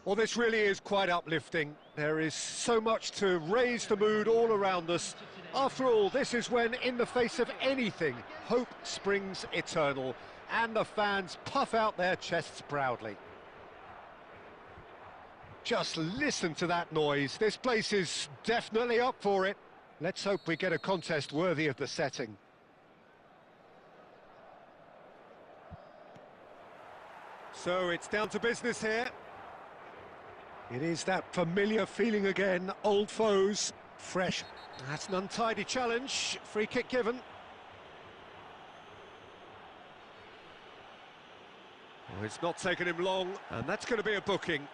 Well, this really is quite uplifting. There is so much to raise the mood all around us. After all, this is when, in the face of anything, hope springs eternal, and the fans puff out their chests proudly. Just listen to that noise. This place is definitely up for it. Let's hope we get a contest worthy of the setting. So it's down to business here. It is that familiar feeling again, old foes, fresh. That's an untidy challenge, free kick given. Oh, it's not taken him long, and that's going to be a booking.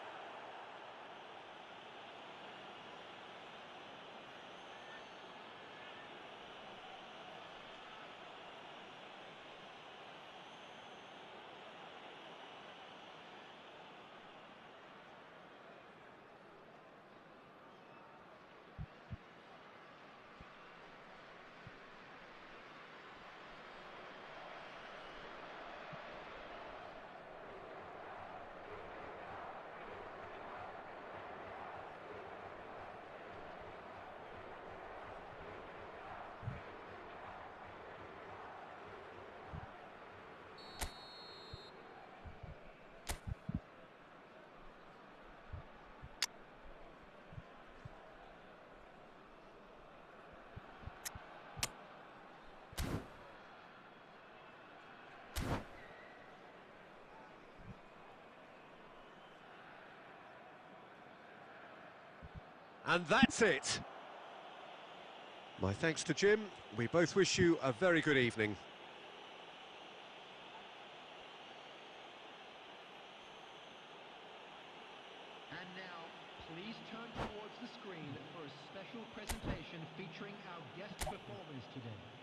And that's it. My thanks to Jim. We both wish you a very good evening. And now, please turn towards the screen for a special presentation featuring our guest performers today.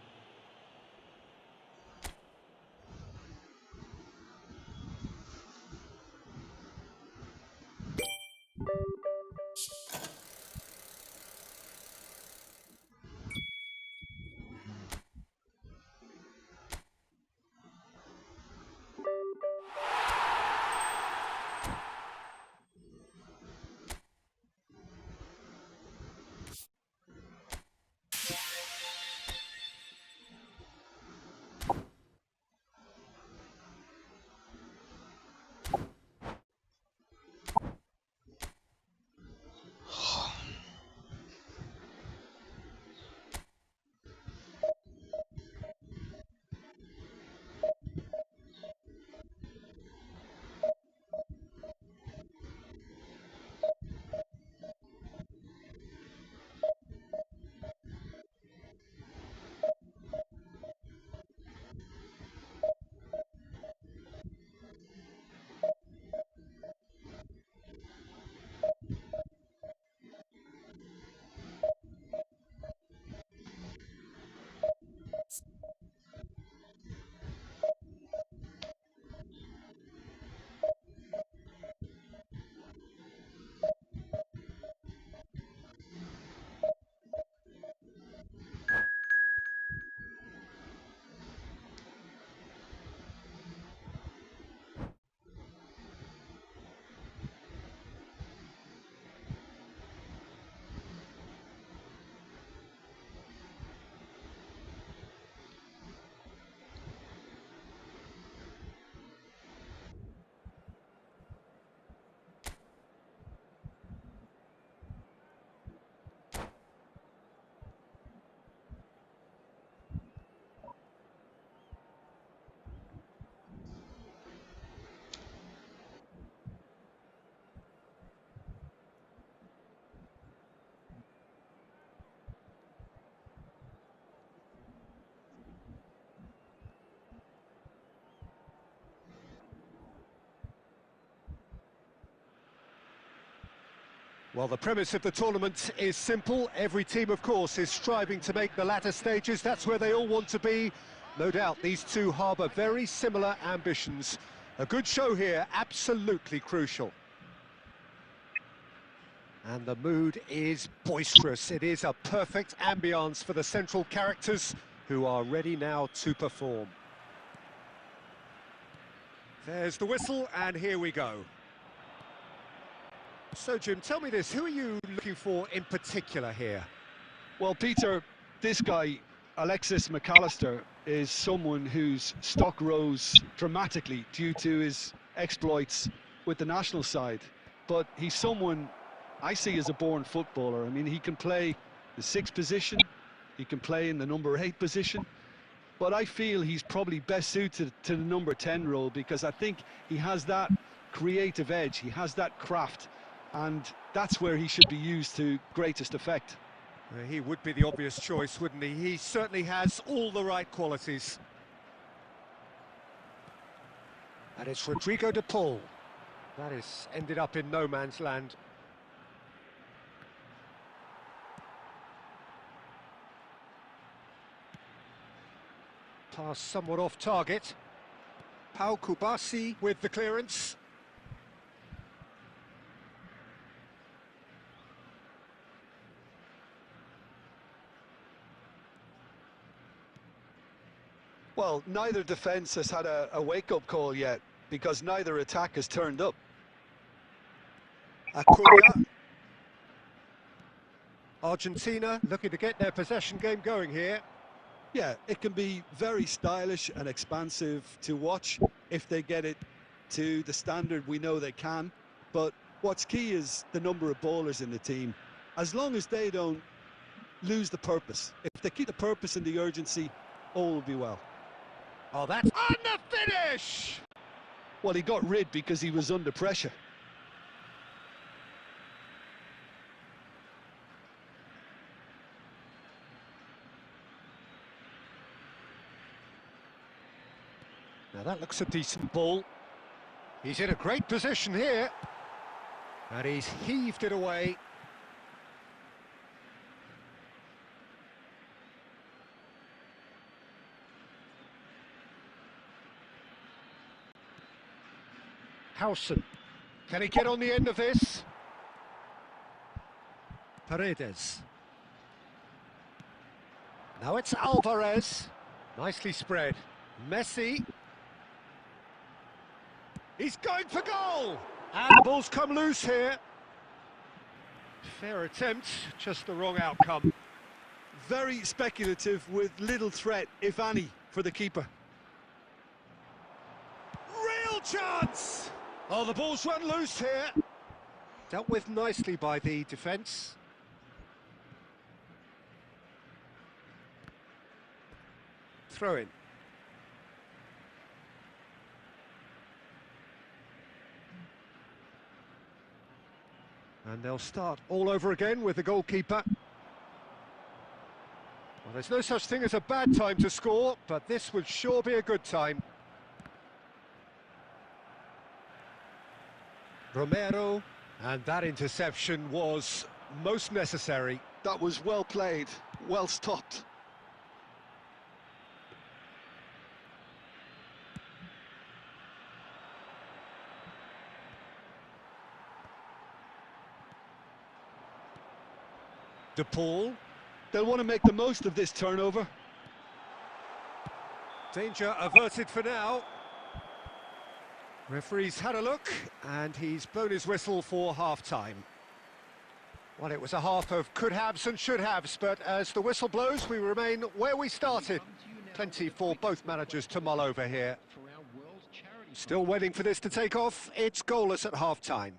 Well, the premise of the tournament is simple. Every team, of course, is striving to make the latter stages. That's where they all want to be. No doubt these two harbour very similar ambitions. A good show here, absolutely crucial. And the mood is boisterous. It is a perfect ambience for the central characters who are ready now to perform. There's the whistle, and here we go. So, Jim, tell me this, who are you looking for in particular here? Well, Peter, this guy, Alexis McAllister, is someone whose stock rose dramatically due to his exploits with the national side. But he's someone I see as a born footballer. I mean, he can play the sixth position, he can play in the number 8 position, but I feel he's probably best suited to the number 10 role because I think he has that creative edge, he has that craft, and that's where he should be used to greatest effect. He would be the obvious choice, wouldn't he? He certainly has all the right qualities. And it's Rodrigo de Paul. That has ended up in no man's land. Pass somewhat off target. Pau Kubasi with the clearance. Well, neither defence has had a wake-up call yet because neither attack has turned up. Acuna. Argentina looking to get their possession game going here. Yeah, it can be very stylish and expansive to watch if they get it to the standard we know they can. But what's key is the number of ballers in the team. As long as they don't lose the purpose, if they keep the purpose and the urgency, all will be well. Oh, that's on the finish! Well, he got rid because he was under pressure. Now that looks a decent ball. He's in a great position here. And he's heaved it away. Howson. Can he get on the end of this? Paredes. Now it's Alvarez. Nicely spread. Messi. He's going for goal! And the ball's come loose here. Fair attempt, just the wrong outcome. Very speculative with little threat, if any, for the keeper. Real chance! Oh, the ball's run loose here. Dealt with nicely by the defence. Throw in. And they'll start all over again with the goalkeeper. Well, there's no such thing as a bad time to score, but this would sure be a good time. Romero, and that interception was most necessary. That was well played, well stopped. De Paul. They'll want to make the most of this turnover. Danger averted for now. Referee's had a look, and he's blown his whistle for half-time. Well, it was a half of could-haves and should-haves, but as the whistle blows, we remain where we started. Plenty for both managers to mull over here. Still waiting for this to take off. It's goalless at half-time.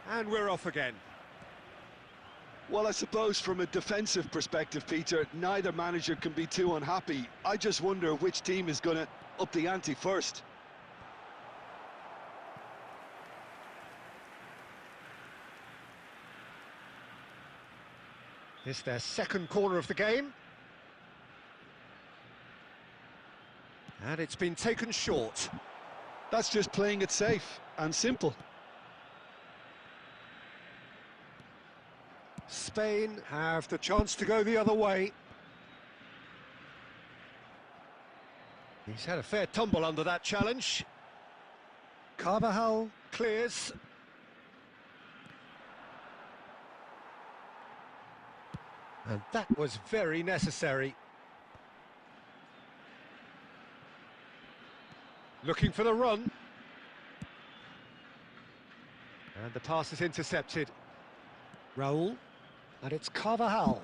And we're off again. Well, I suppose from a defensive perspective, Peter, neither manager can be too unhappy. I just wonder which team is going to up the ante first. It's their second corner of the game. And it's been taken short. That's just playing it safe and simple. Spain have the chance to go the other way. He's had a fair tumble under that challenge. Carvajal clears. And that was very necessary. Looking for the run. And the pass is intercepted. Raul. And it's Carvajal.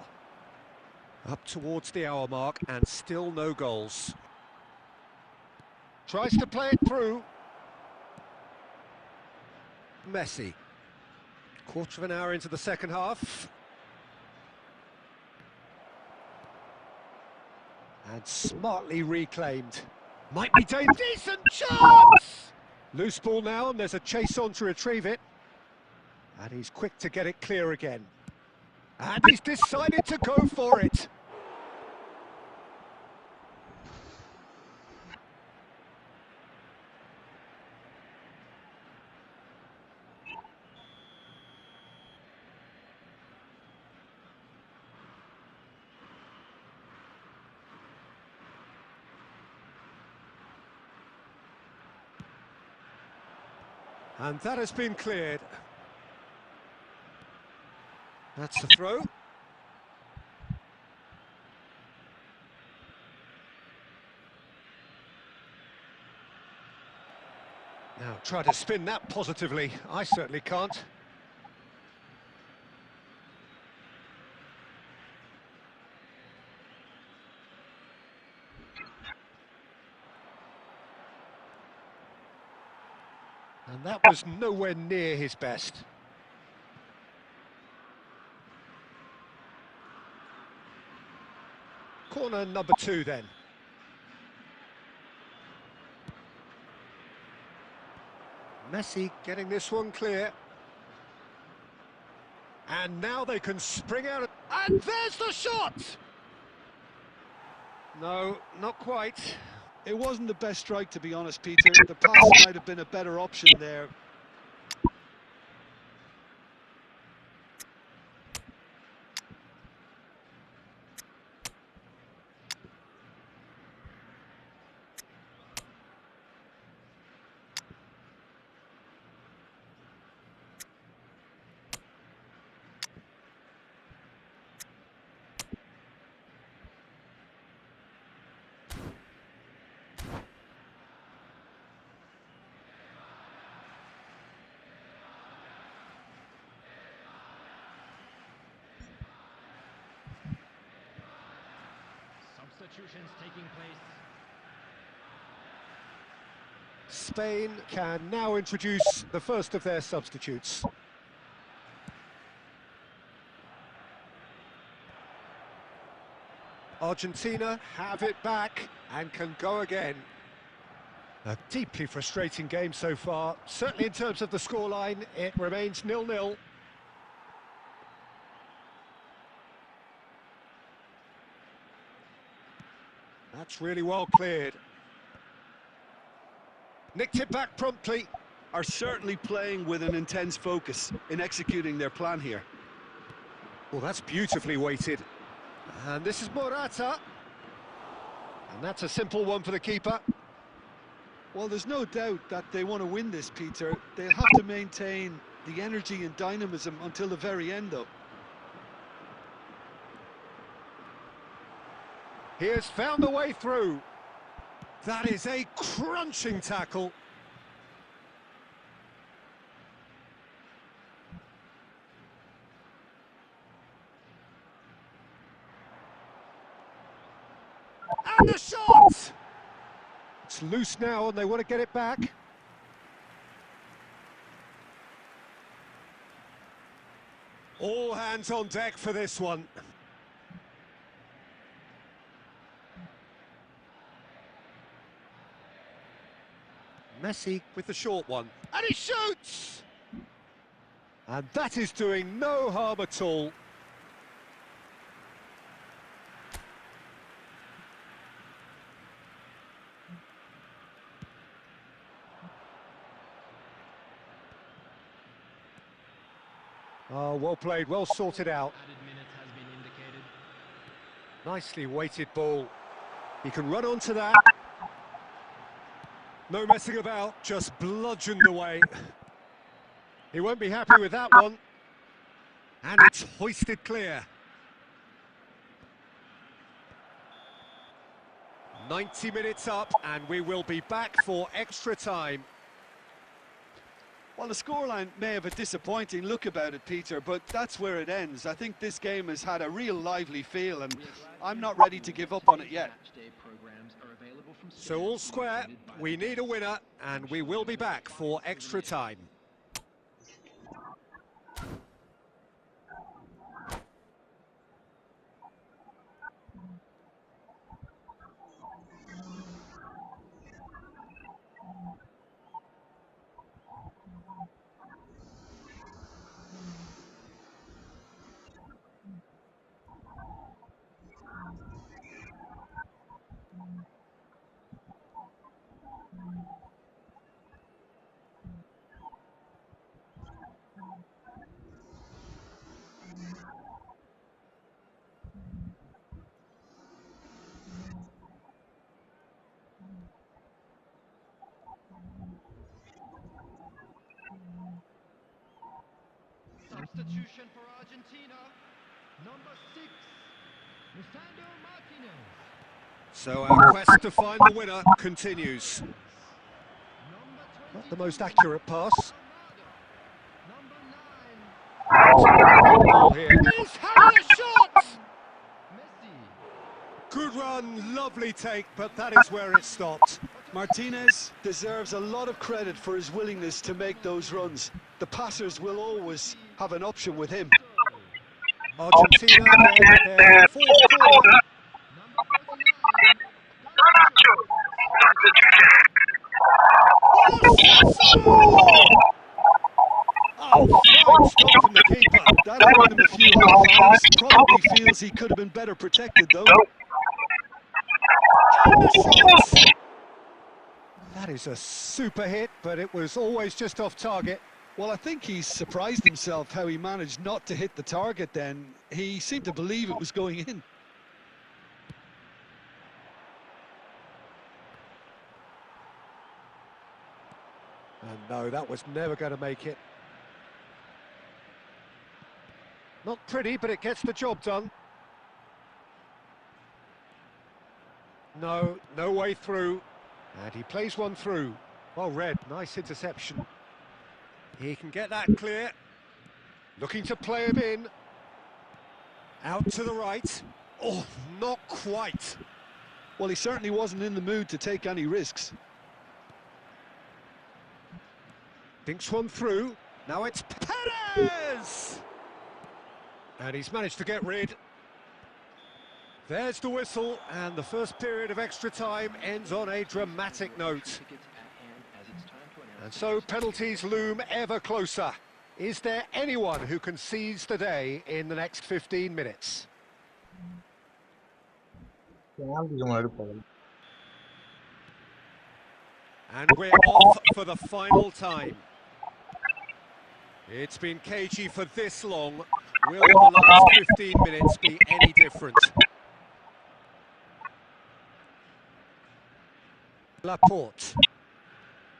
Up towards the hour mark and still no goals. Tries to play it through. Messi. Quarter of an hour into the second half. And smartly reclaimed. Might be a decent chance! Loose ball now, and there's a chase on to retrieve it. And he's quick to get it clear again. And he's decided to go for it. And that has been cleared. That's the throw. Now try to spin that positively. I certainly can't. And that was nowhere near his best. Corner number 2 then. Messi getting this one clear. And now they can spring out. And there's the shot! No, not quite. It wasn't the best strike, to be honest, Peter. The pass might have been a better option there. Substitutions taking place. Spain can now introduce the first of their substitutes. Argentina have it back and can go again. A deeply frustrating game so far. Certainly in terms of the scoreline, it remains 0-0. That's really well cleared. Nicked it back promptly. Are certainly playing with an intense focus in executing their plan here. Well, that's beautifully weighted. And this is Morata. And that's a simple one for the keeper. Well, there's no doubt that they want to win this, Peter. They'll have to maintain the energy and dynamism until the very end, though. He has found a way through. That is a crunching tackle. And the shot! It's loose now and they want to get it back. All hands on deck for this one. Messi with the short one. And he shoots! And that is doing no harm at all. Oh, well played, well sorted out. Added minute has been indicated. Nicely weighted ball. He can run onto that. No messing about, just bludgeoned away. He won't be happy with that one. And it's hoisted clear. 90 minutes up, and we will be back for extra time. Well, the scoreline may have a disappointing look about it, Peter, but that's where it ends. I think this game has had a real lively feel, and I'm not ready to give up on it yet. So all square, we need a winner, and we will be back for extra time. Substitution for Argentina, number 6, Lisandro Martinez. So our quest to find the winner continues. Not the most accurate pass. Number 9, Here. He's had a shot! Messi. Good run, lovely take, but that is where it stopped. Martinez deserves a lot of credit for his willingness to make those runs. The passers will always have an option with him. Argentina, their fourth corner. Oh, fine stop from the keeper. That'll win him a few high fives. Probably feels he could have been better protected, though. And the shot! That is a super hit, but it was always just off target. Well, I think he surprised himself how he managed not to hit the target then. He seemed to believe it was going in. And no, that was never going to make it. Not pretty, but it gets the job done. No, no way through. And he plays one through. Well read, nice interception. He can get that clear. Looking to play him in. Out to the right. Oh, not quite. Well, he certainly wasn't in the mood to take any risks. Thinks one through. Now it's Perez! And he's managed to get rid. There's the whistle, and the first period of extra time ends on a dramatic note. And so penalties loom ever closer. Is there anyone who can seize the day in the next 15 minutes? And we're off for the final time. It's been cagey for this long. Will the last 15 minutes be any different? Laporte.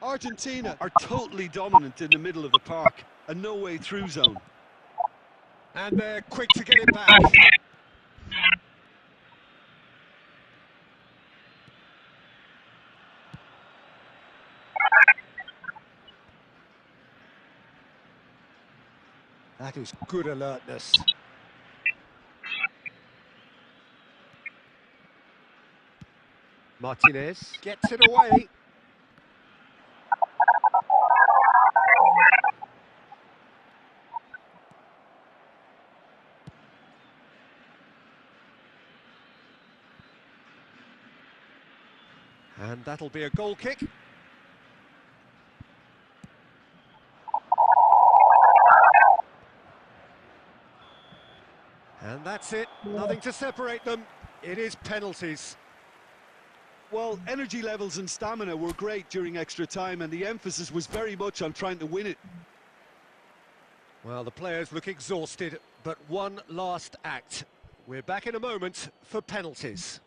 Argentina are totally dominant in the middle of the park, a no-way through zone. And they're quick to get it back. That is good alertness. Martinez gets it away. And that'll be a goal kick. And that's it, nothing to separate them. It is penalties. Well, energy levels and stamina were great during extra time, and the emphasis was very much on trying to win it. Well, the players look exhausted, but one last act. We're back in a moment for penalties.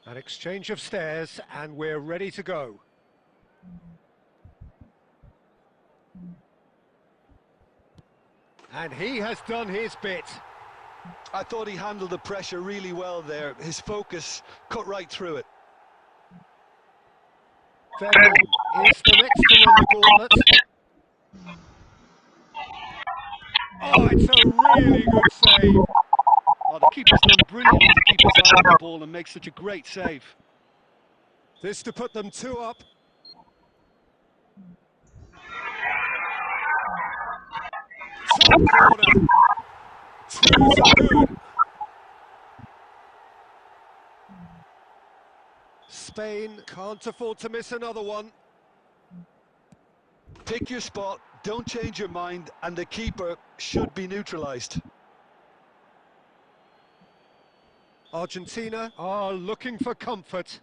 An exchange of stares, and we're ready to go. And he has done his bit. I thought he handled the pressure really well there. His focus cut right through it. Fairbairn is the next to run the gauntlet. Oh, it's a really good save. Oh, the keeper's done brilliantly to keep his eye on the ball and make such a great save. This to put them 2 up. Top corner. 2's are good. Spain can't afford to miss another one. Pick your spot, don't change your mind, and the keeper should be neutralised. Argentina are looking for comfort.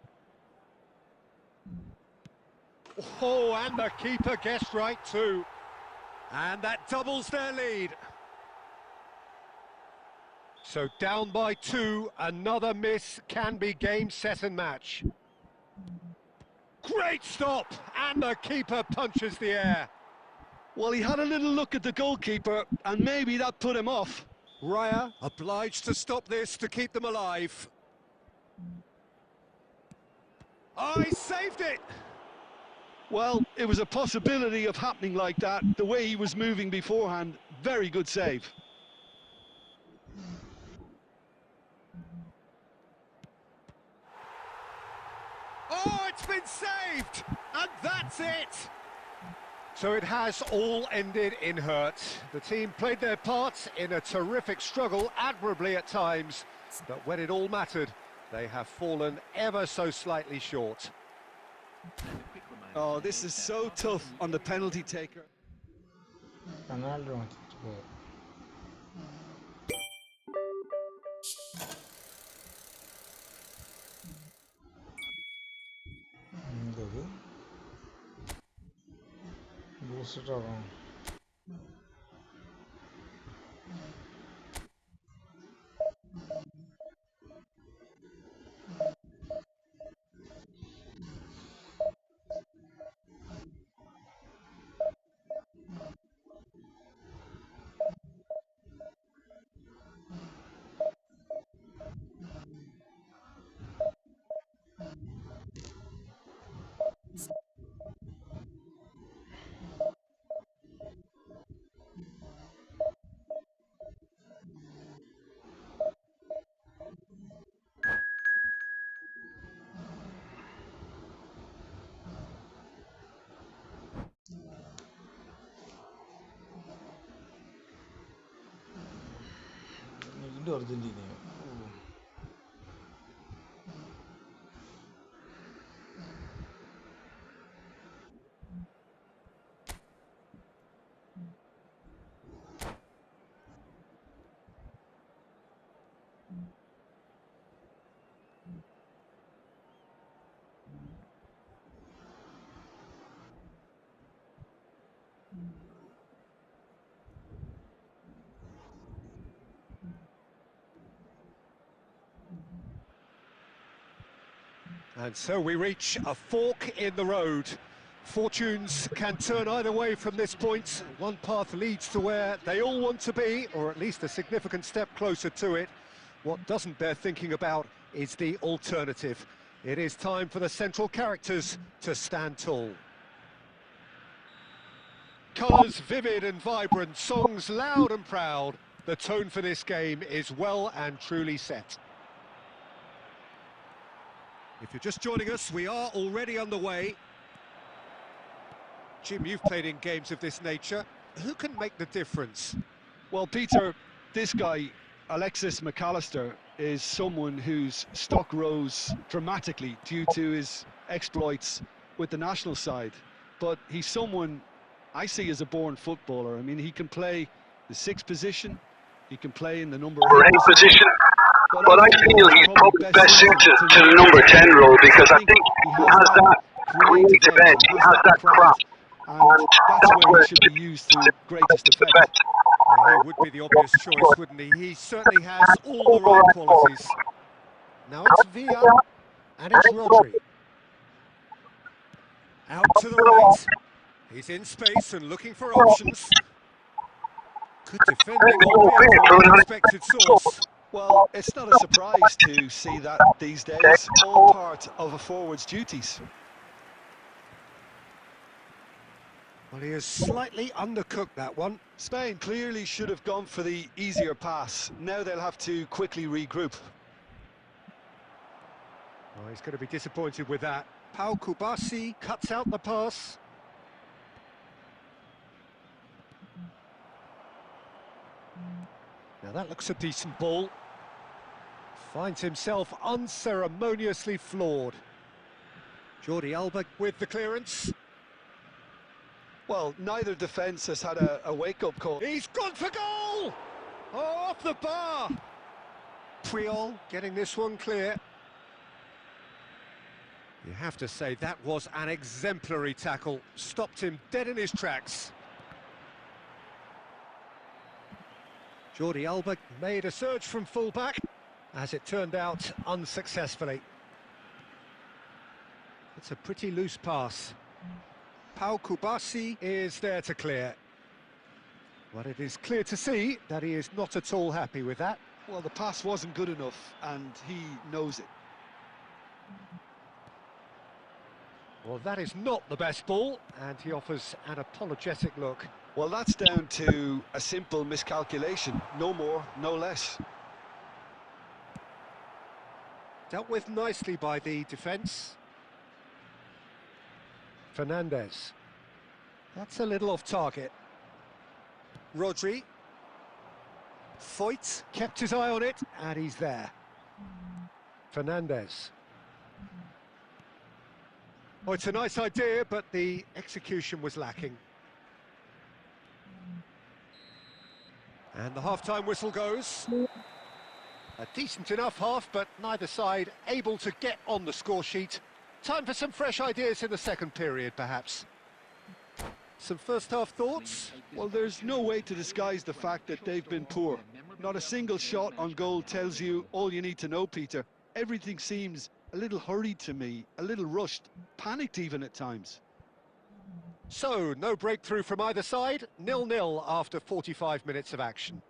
Oh, and the keeper guessed right too. And that doubles their lead. So down by 2, another miss can be game, set and match. Great stop, and the keeper punches the air. Well, he had a little look at the goalkeeper, and maybe that put him off. Raya obliged to stop this to keep them alive. Oh, he saved it! Well, it was a possibility of happening like that. The way he was moving beforehand, very good save. Oh, it's been saved! And that's it! So it has all ended in hurt. The team played their part in a terrific struggle, admirably at times, but when it all mattered, they have fallen ever so slightly short. Oh, this is so tough on the penalty taker. Ronaldo. Boost ஆகும். Ini Argentina. And so we reach a fork in the road. Fortunes can turn either way from this point. One path leads to where they all want to be, or at least a significant step closer to it. What doesn't bear thinking about is the alternative. It is time for the central characters to stand tall. Colours vivid and vibrant, songs loud and proud. The tone for this game is well and truly set. If you're just joining us, we are already underway. Jim, you've played in games of this nature. Who can make the difference? Well, Peter, this guy, Alexis McAllister, is someone whose stock rose dramatically due to his exploits with the national side. But he's someone I see as a born footballer. I mean, he can play the 6th position, he can play in the number 8 position. But I feel he's probably best suited to the number 10 role because I think he has that creative edge, he has that craft, and that's where he should be used to greatest effect. He would be the obvious choice, wouldn't he? He certainly has all the right qualities. Now it's Villa, and it's Rodri. Out to the right. He's in space and looking for options. Good defending, albeit from an unexpected source. Well, it's not a surprise to see that these days, all part of a forward's duties. Well, he has slightly undercooked that one. Spain clearly should have gone for the easier pass. Now they'll have to quickly regroup. Oh, he's going to be disappointed with that. Pau Kubasi cuts out the pass. Now that looks a decent ball. Finds himself unceremoniously floored. Jordi Alba with the clearance. Well, neither defence has had a wake-up call. He's gone for goal! Oh, off the bar! Puyol getting this one clear. You have to say that was an exemplary tackle. Stopped him dead in his tracks. Jordi Alba made a surge from full-back, as it turned out unsuccessfully. It's a pretty loose pass. Pau Kubasi is there to clear. Well, it is clear to see that he is not at all happy with that. Well, the pass wasn't good enough, and he knows it. Well, that is not the best ball, and he offers an apologetic look. Well, that's down to a simple miscalculation. No more, no less. Dealt with nicely by the defence. Fernandez. That's a little off target. Rodri. Foyt kept his eye on it, and he's there. Fernandez. Oh, it's a nice idea, but the execution was lacking. And the half-time whistle goes. A decent enough half, but neither side able to get on the score sheet. Time for some fresh ideas in the second period, perhaps. Some first-half thoughts? Well, there's no way to disguise the fact that they've been poor. Not a single shot on goal tells you all you need to know, Peter. Everything seems a little hurried to me, a little rushed, panicked even at times. So, no breakthrough from either side, 0-0 after 45 minutes of action.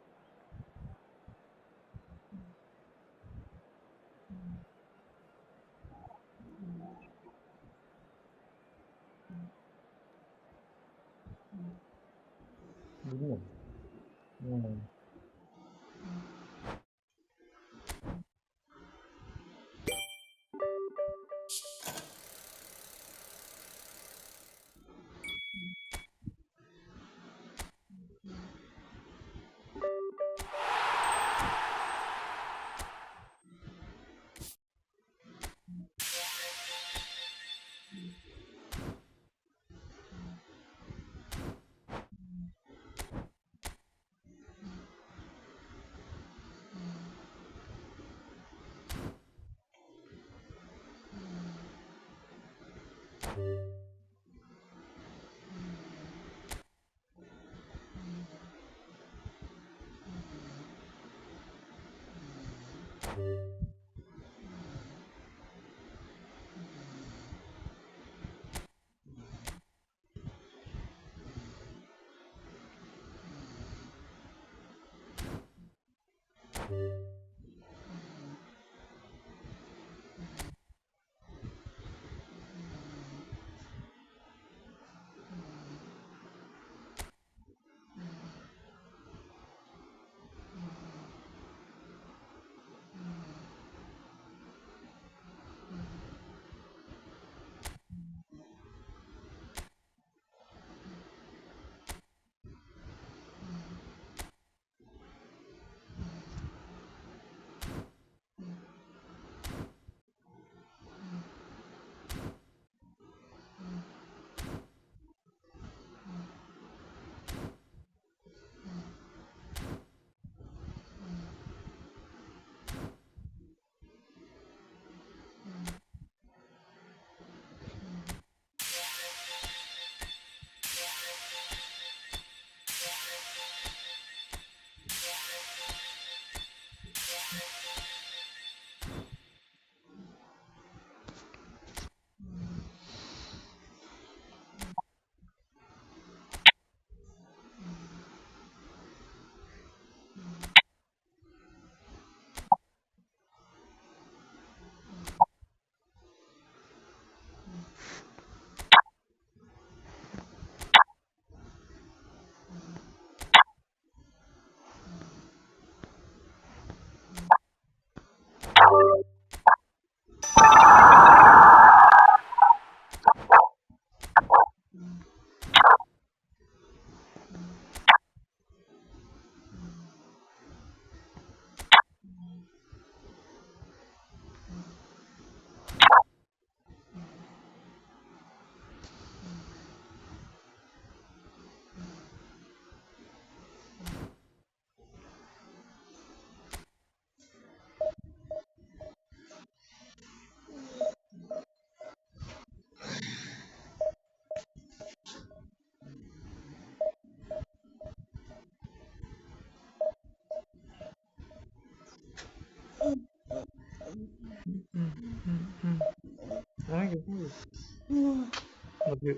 Okay.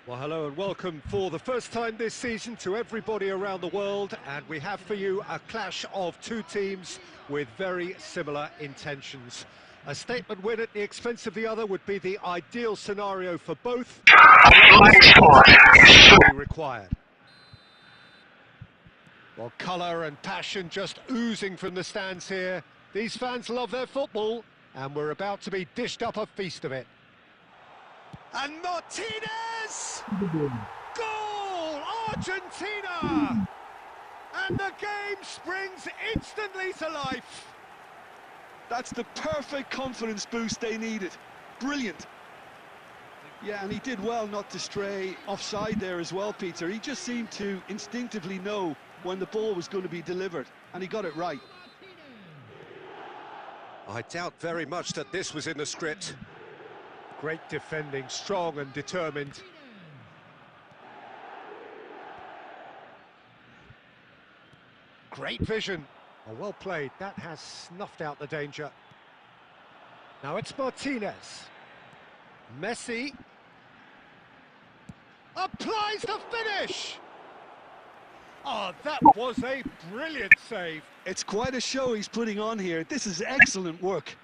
Well, hello and welcome for the first time this season to everybody around the world, and we have for you a clash of two teams with very similar intentions. A statement win at the expense of the other would be the ideal scenario for both. Flying score. Required. Well, colour and passion just oozing from the stands here. These fans love their football, and we're about to be dished up a feast of it. And Martinez! Goal! Argentina! And the game springs instantly to life. That's the perfect confidence boost they needed. Brilliant. Yeah, and he did well not to stray offside there as well, Peter. He just seemed to instinctively know when the ball was going to be delivered, and he got it right. I doubt very much that this was in the script. Great defending, strong and determined. Great vision. Oh, well played. That has snuffed out the danger. Now it's Martinez. Messi. Applies the finish! Oh, that was a brilliant save. It's quite a show he's putting on here. This is excellent work.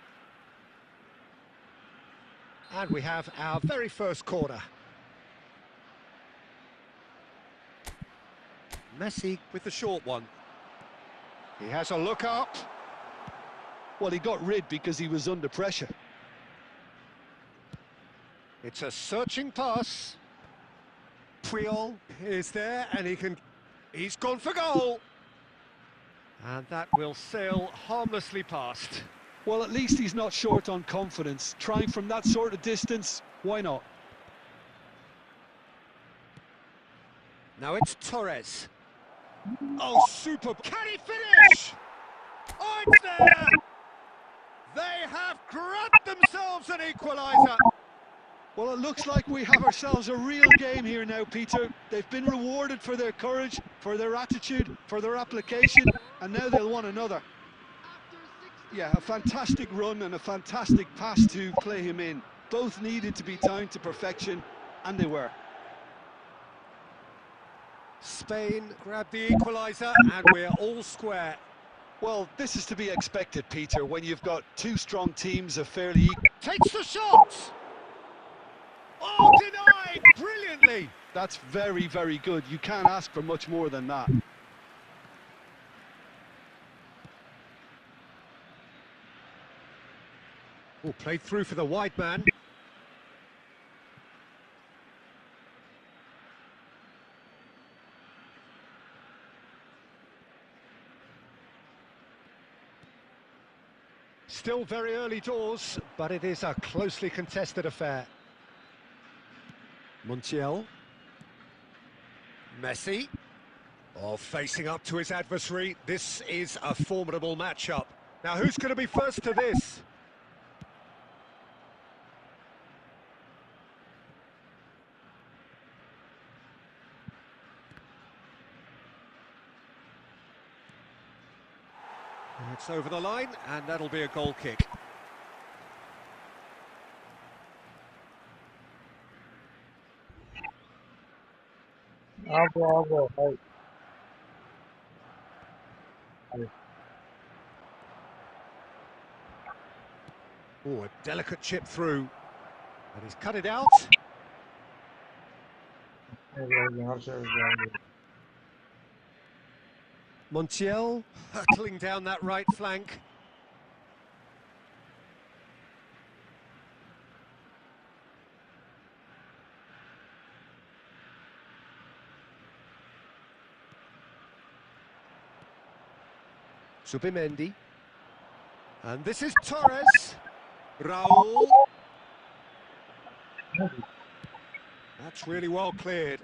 And we have our very first corner. Messi with the short one. He has a look up. Well, he got rid because he was under pressure. It's a searching pass. Puyol is there and he's gone for goal. And that will sail harmlessly past. Well, at least he's not short on confidence. Trying from that sort of distance, why not? Now it's Torres. Oh, super. Can he finish? Oh, it's there! They have grabbed themselves an equaliser. Well, it looks like we have ourselves a real game here now, Peter. They've been rewarded for their courage, for their attitude, for their application, and now they'll want another. Yeah, a fantastic run and a fantastic pass to play him in. Both needed to be timed to perfection, and they were. Spain grabbed the equaliser, and we're all square. Well, this is to be expected, Peter, when you've got two strong teams of fairly equal. Takes the shot! Oh, denied brilliantly! That's very, very good. You can't ask for much more than that. Oh, played through for the wide man. Still very early doors, but it is a closely contested affair. Montiel. Messi. Oh, facing up to his adversary. This is a formidable matchup. Now, who's going to be first to this? It's over the line, and that'll be a goal kick. I'll go. Oh, a delicate chip through. And he's cut it out. Montiel hurtling down that right flank. Subimendi. And this is Torres. Raul. That's really well cleared.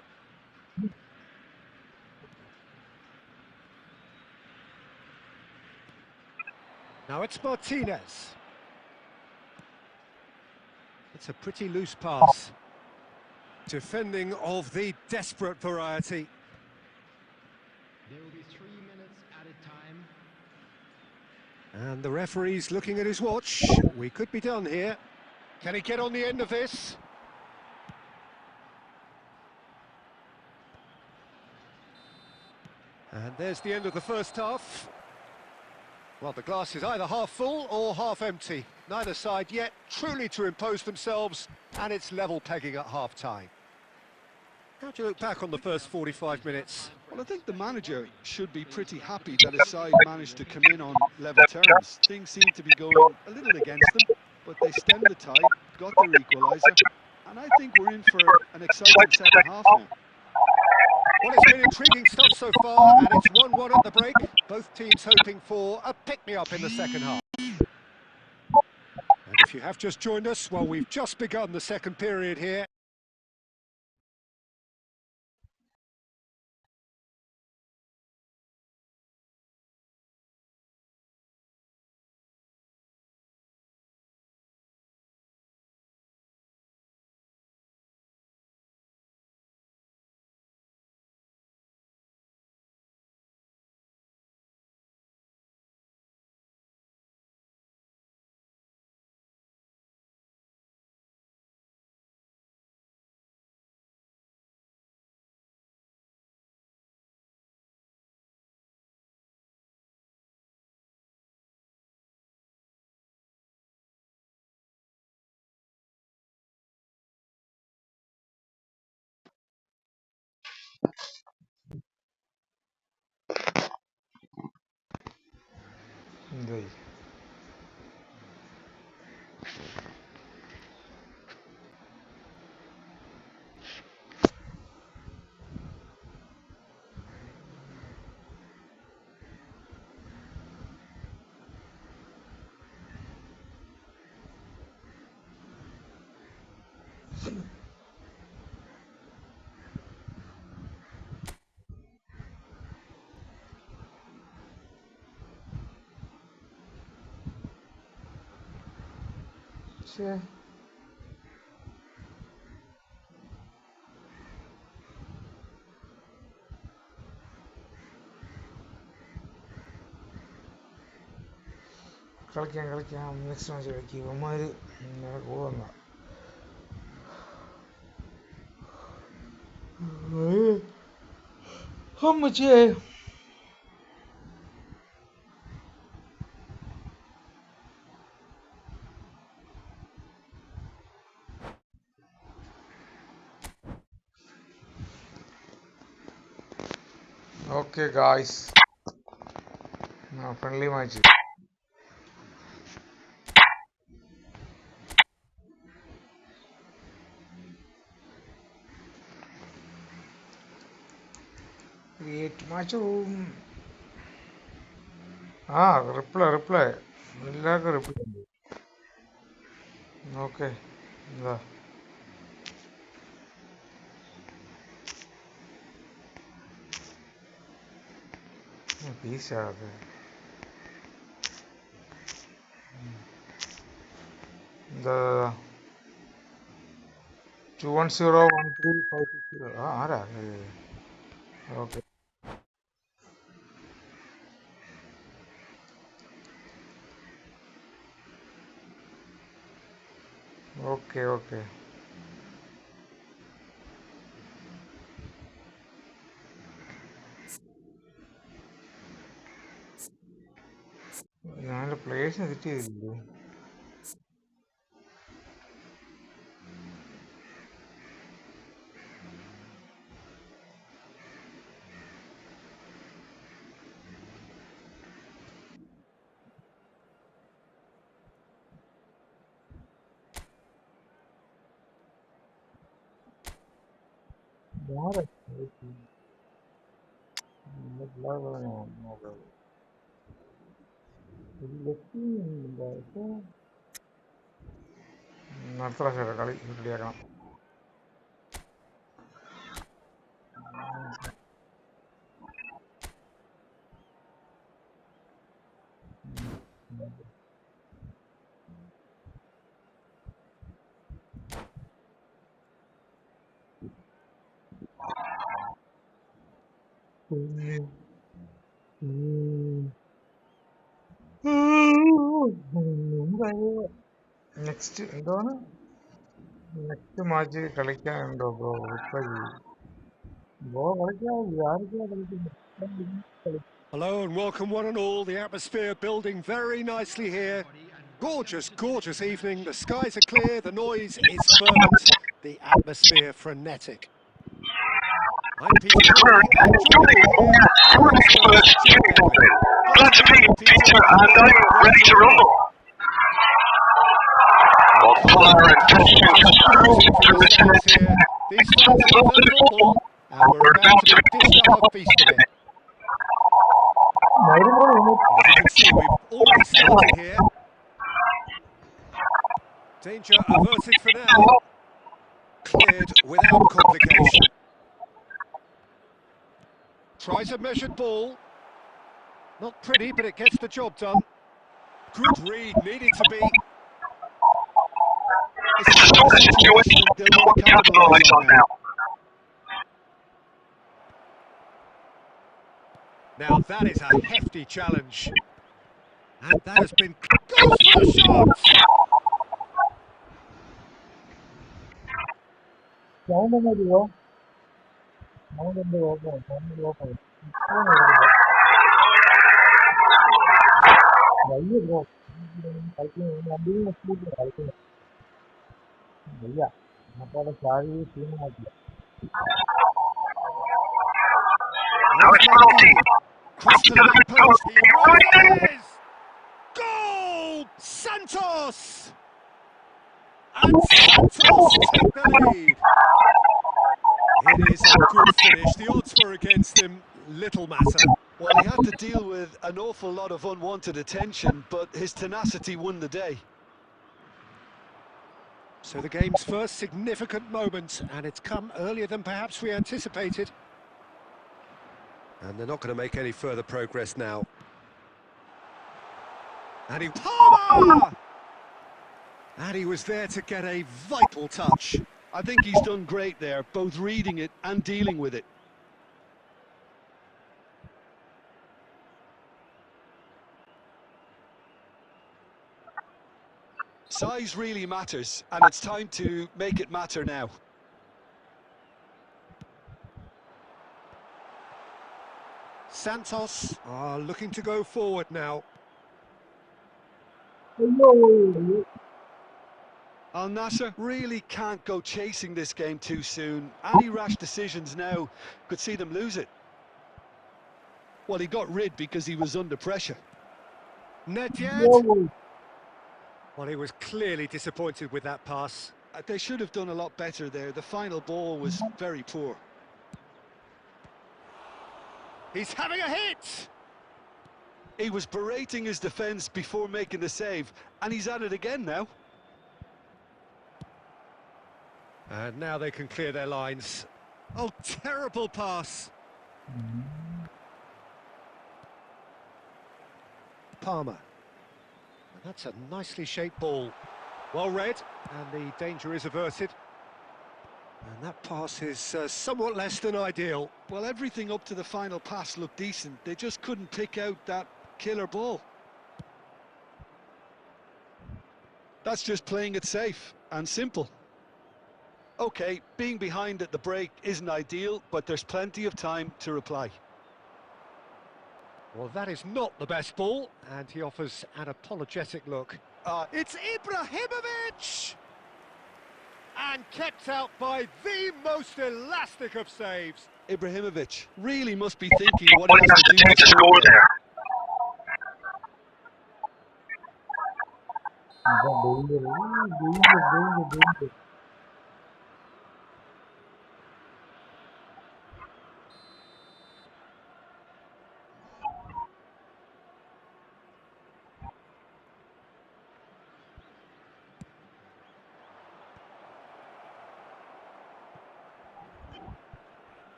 Now it's Martinez. It's a pretty loose pass. Defending of the desperate variety. There will be 3 minutes at a time. And the referee's looking at his watch. We could be done here. Can he get on the end of this? And there's the end of the first half. Well, the glass is either half full or half empty. Neither side yet truly to impose themselves, and it's level pegging at half-time. How do you look back on the first 45 minutes? Well, I think the manager should be pretty happy that his side managed to come in on level terms. Things seem to be going a little against them, but they stemmed the tide, got their equaliser, and I think we're in for an exciting second half now. Well, it's been intriguing stuff so far, and it's 1-1 at the break. Both teams hoping for a pick-me-up in the second half. And if you have just joined us, well, we've just begun the second period here. Sure. കളിക്കാം next match കളിക്കും ഇവന്മാര് കൂടെ വന്ന അമ്മച്ചേ Okay guys, friendly match. Create match. Reply. Okay എന്താ പീസാണ് എന്താ 2101356 ആരാ okay okay okay ഞാൻ പ്ലേയേഴ്സിനെ സെറ്റ് ചെയ്തില്ലേ അടുത്ത പ്രാവശ്യം കളി റെഡിയാക്കണം നെക്സ്റ്റ് എന്താണ് നെക്സ്റ്റ് മാച്ച് കളിക്കാനുണ്ടോ ബ്രോ ബ്രോ കളിക്കാൻ ആരൊക്കെയാ കളിക്കുന്നത് Hello and welcome one and all. The atmosphere building very nicely here. Gorgeous, gorgeous evening. The skies are clear, the noise is fervent, the atmosphere frenetic. I'm Peter Curry, and joining me here, our expert, Chackochen. Glad to meet you, Peter, and I'm ready to rumble. Well, Polar and Christian here. These fans love their football, and we're about to be dished up a feast of it. As you can see, we've already started here. Danger averted for now. Cleared without complication. Tries a measured ball. Not pretty, but it gets the job done. Good read, needed to be. It's a strong situation they want to capitalise on now. Now that is a hefty challenge. And that has been... Goes for the shot! Now it's penalty. Cross to the back post. He rises! Goal! Santos! And Santos take the lead. It is a good finish. The odds were against him. Little matter. Well, he had to deal with an awful lot of unwanted attention, but his tenacity won the day. So the game's first significant moment, and it's come earlier than perhaps we anticipated. And they're not going to make any further progress now. And he... Palmer! And he was there to get a vital touch. I think he's done great there, both reading it and dealing with it. Size really matters, and it's time to make it matter now. Santos are looking to go forward now. Al Nassr really can't go chasing this game too soon. Any rash decisions now could see them lose it. Well, he got rid because he was under pressure. Nedved. Well, he was clearly disappointed with that pass. They should have done a lot better there. The final ball was very poor. He's having a hit! He was berating his defence before making the save, and he's at it again now. And now they can clear their lines. Oh, terrible pass. Palmer. And that's a nicely shaped ball. Well read, and the danger is averted. And that pass is somewhat less than ideal. Well, everything up to the final pass looked decent. They just couldn't pick out that killer ball. That's just playing it safe and simple. Okay, being behind at the break isn't ideal, but there's plenty of time to reply. Well, that is not the best ball, and he offers an apologetic look. It's Ibrahimovic! And kept out by the most elastic of saves. Ibrahimovic really must be thinking what What he he has to do to score there.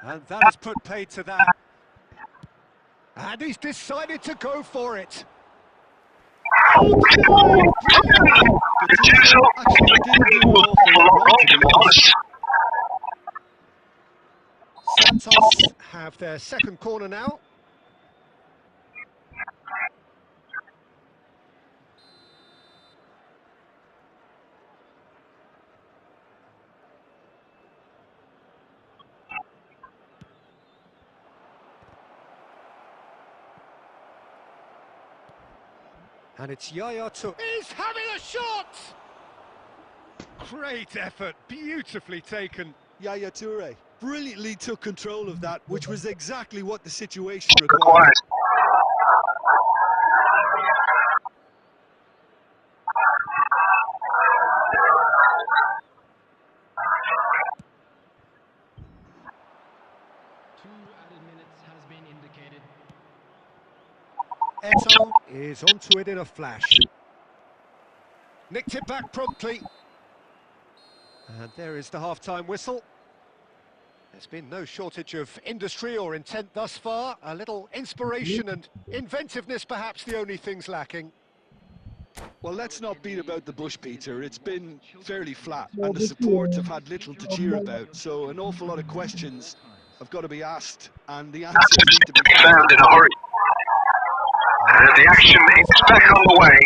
And that has put paid to that. And he's decided to go for it. The Tuchel Actually, didn't do an awful lot wrong, wrong, to be honest. Santos have their second corner now. And it's Yaya Toure. He's having a shot! Great effort, beautifully taken. Yaya Toure brilliantly took control of that, which was exactly what the situation required. Required. Added minutes has been indicated. Eto'o is onto it in a flash. Nicked it back promptly. And there is the half-time whistle. There's been no shortage of industry or intent thus far. A little inspiration and inventiveness, perhaps the only things lacking. Well, let's not beat about the bush, Peter. It's been fairly flat, and the supports have had little to cheer about. So an awful lot of questions have got to be asked, and the answers need to be Found in a hurry. And the action is back on the way.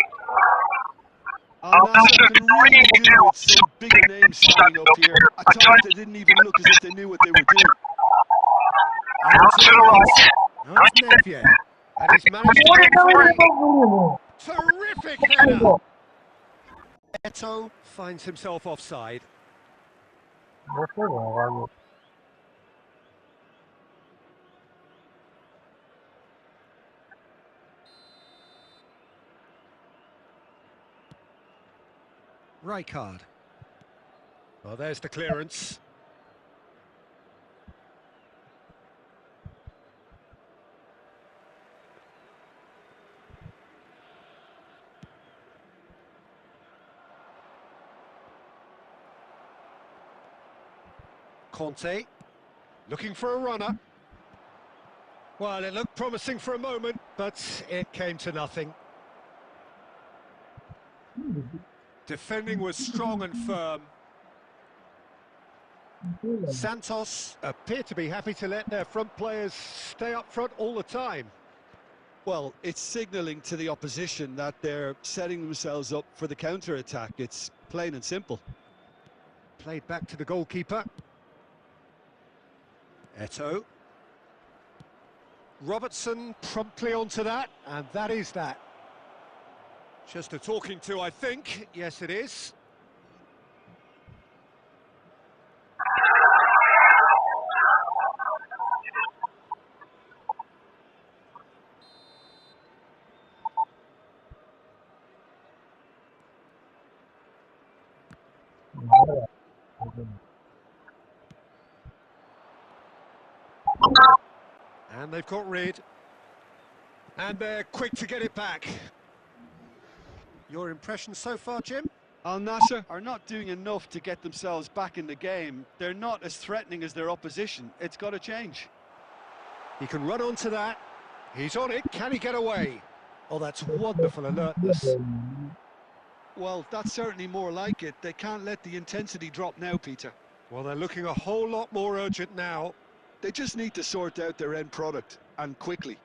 Al-Nassr can really do with some big names standing up here. At times they didn't even look as if they knew what they were doing. Out to the right. That's Nevier. And he's managed to get free. Terrific header. Eto'o finds himself offside. Rijkaard. Well, there's the clearance. Conte, looking for a runner. Well, it looked promising for a moment, but it came to nothing. Defending was strong and firm. Santos appear to be happy to let their front players stay up front all the time. Well, it's signalling to the opposition that they're setting themselves up for the counter-attack. It's plain and simple. Played back to the goalkeeper. Eto'o. Robertson promptly onto that, and that is that. Just a talking to, I think. Yes, it is. And they've got rid. And they're quick to get it back. Your impression so far, Jim? Al Nassr are not doing enough to get themselves back in the game. They're not as threatening as their opposition. It's got to change. He can run onto that. He's on it. Can he get away? Oh, that's wonderful alertness. Well, that's certainly more like it. They can't let the intensity drop now, Peter. Well, they're looking a whole lot more urgent now. They just need to sort out their end product, and quickly.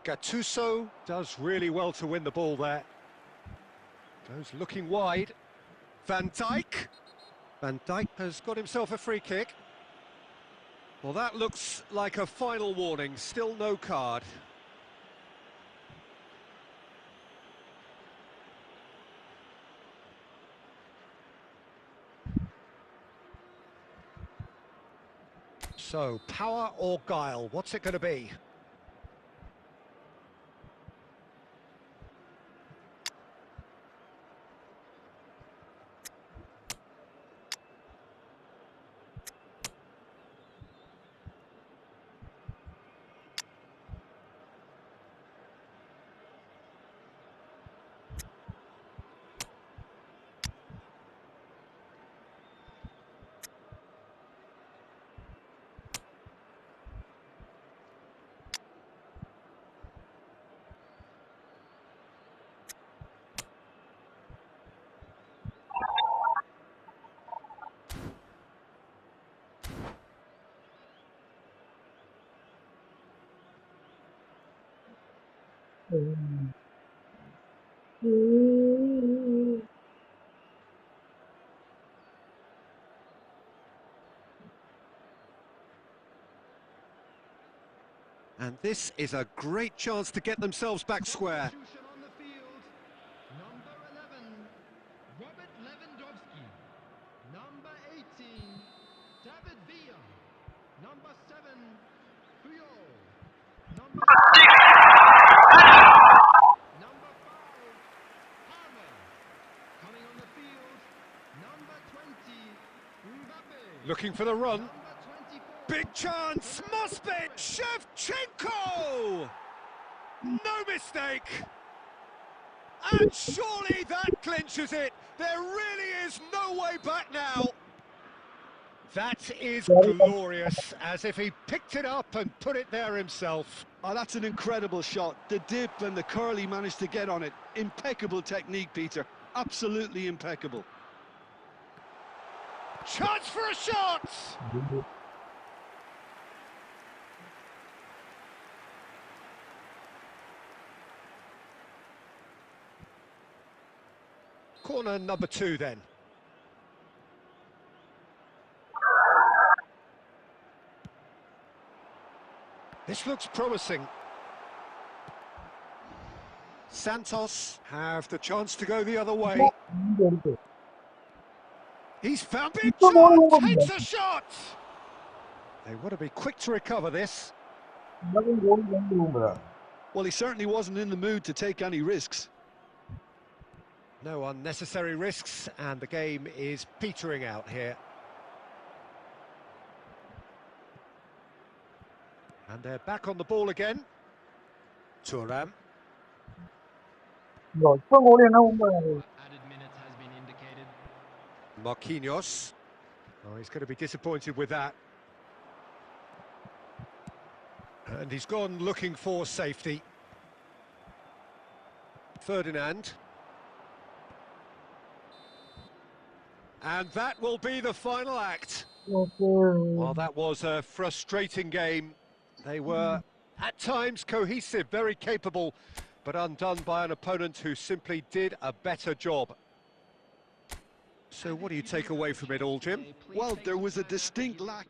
Gattuso does really well to win the ball there. Goes looking wide. Van Dijk. Van Dijk has got himself a free kick. Well, that looks like a final warning. Still no card. So, power or guile? What's it going to be? And this is a great chance to get themselves back square. Substitution on the field. Number 11, Robert Lewandowski. Number 18, David Villa. Number 7, Puyol. Number 5, Palmer. Coming on the field, number 20, Mbappe. Looking for the run. Number 24. Big chance, must be Shevchenko! No mistake! And surely that clinches it. There really is no way back now. That is glorious, as if he picked it up and put it there himself. Oh, that's an incredible shot. The dip and the curl he managed to get on it. Impeccable technique, Peter. Absolutely impeccable. Chance for a shot! Corner number 2 then. This looks promising. Santos have the chance to go the other way. He's found big chance, takes a shot! They want to be quick to recover this. Well, he certainly wasn't in the mood to take any risks. No unnecessary risks, and the game is petering out here. And they're back on the ball again. Thuram. Added minutes has been indicated. Marquinhos. Oh, he's going to be disappointed with that. And he's gone looking for safety. Ferdinand. And that will be the final act. Well, that was a frustrating game. They were, at times, cohesive, very capable, but undone by an opponent who simply did a better job. So what do you take away from it all, Jim? Well, there was a distinct lack.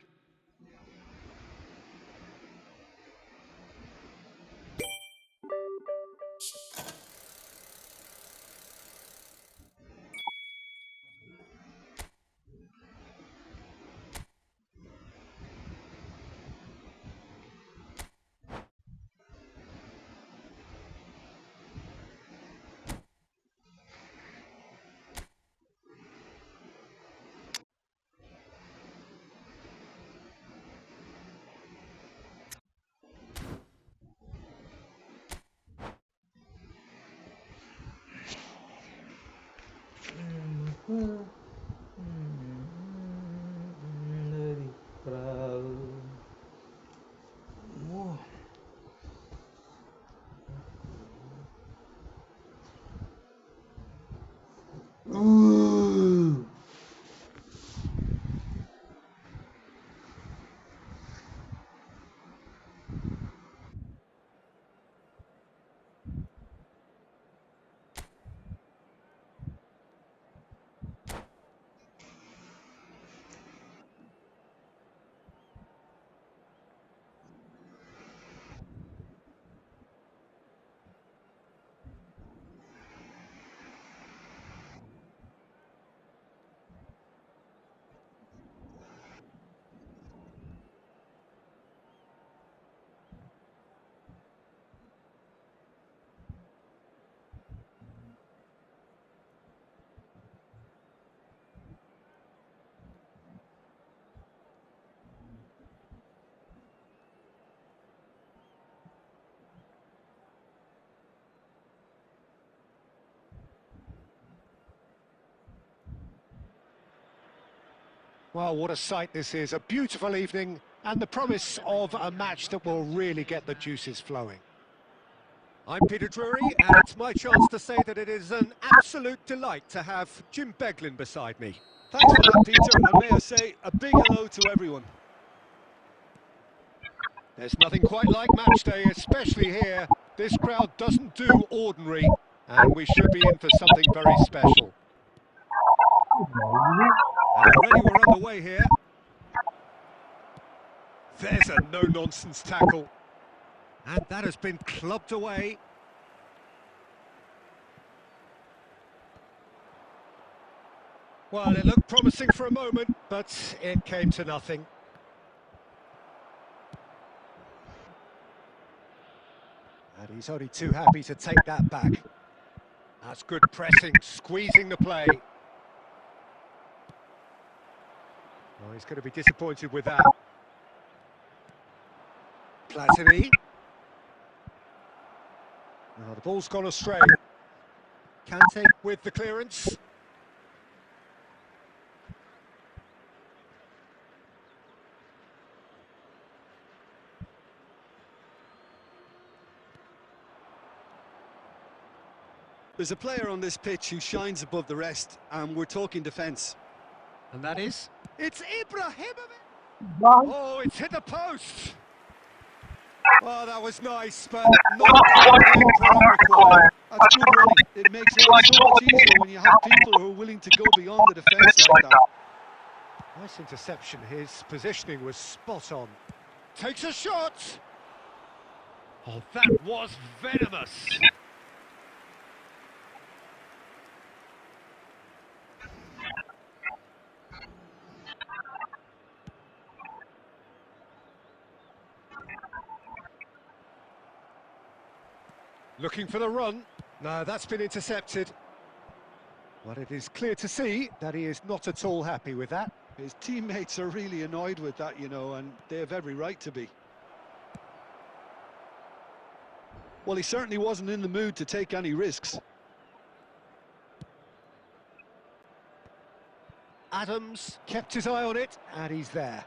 dari perahu. Wah. Well, what a sight this is. A beautiful evening and the promise of a match that will really get the juices flowing. I'm Peter Drury, and it's my chance to say that it is an absolute delight to have Jim Beglin beside me. Thanks for that, Peter, and may I say a big hello to everyone. There's nothing quite like match day, especially here. This crowd doesn't do ordinary, and we should be in for something very special. And already we're underway here. There's a no-nonsense tackle. And that has been clubbed away. Well, it looked promising for a moment, but it came to nothing. And he's only too happy to take that back. That's good pressing, squeezing the play. Oh, he's going to be disappointed with that. Platini. Oh, the ball's gone astray. Kante with the clearance. There's a player on this pitch who shines above the rest, and we're talking defence. And that is? It's Ibrahimovic! Oh, it's hit the post! Oh, that was nice, but not quite required. That's good running. It makes life so much easier when you have people who are willing to go beyond the defence like that. Nice interception. His positioning was spot on. Takes a shot! Oh, that was venomous! Looking for the run. No, that's been intercepted. But it is clear to see that he is not at all happy with that. His teammates are really annoyed with that, you know, and they have every right to be. Well, he certainly wasn't in the mood to take any risks. Adams kept his eye on it, and he's there.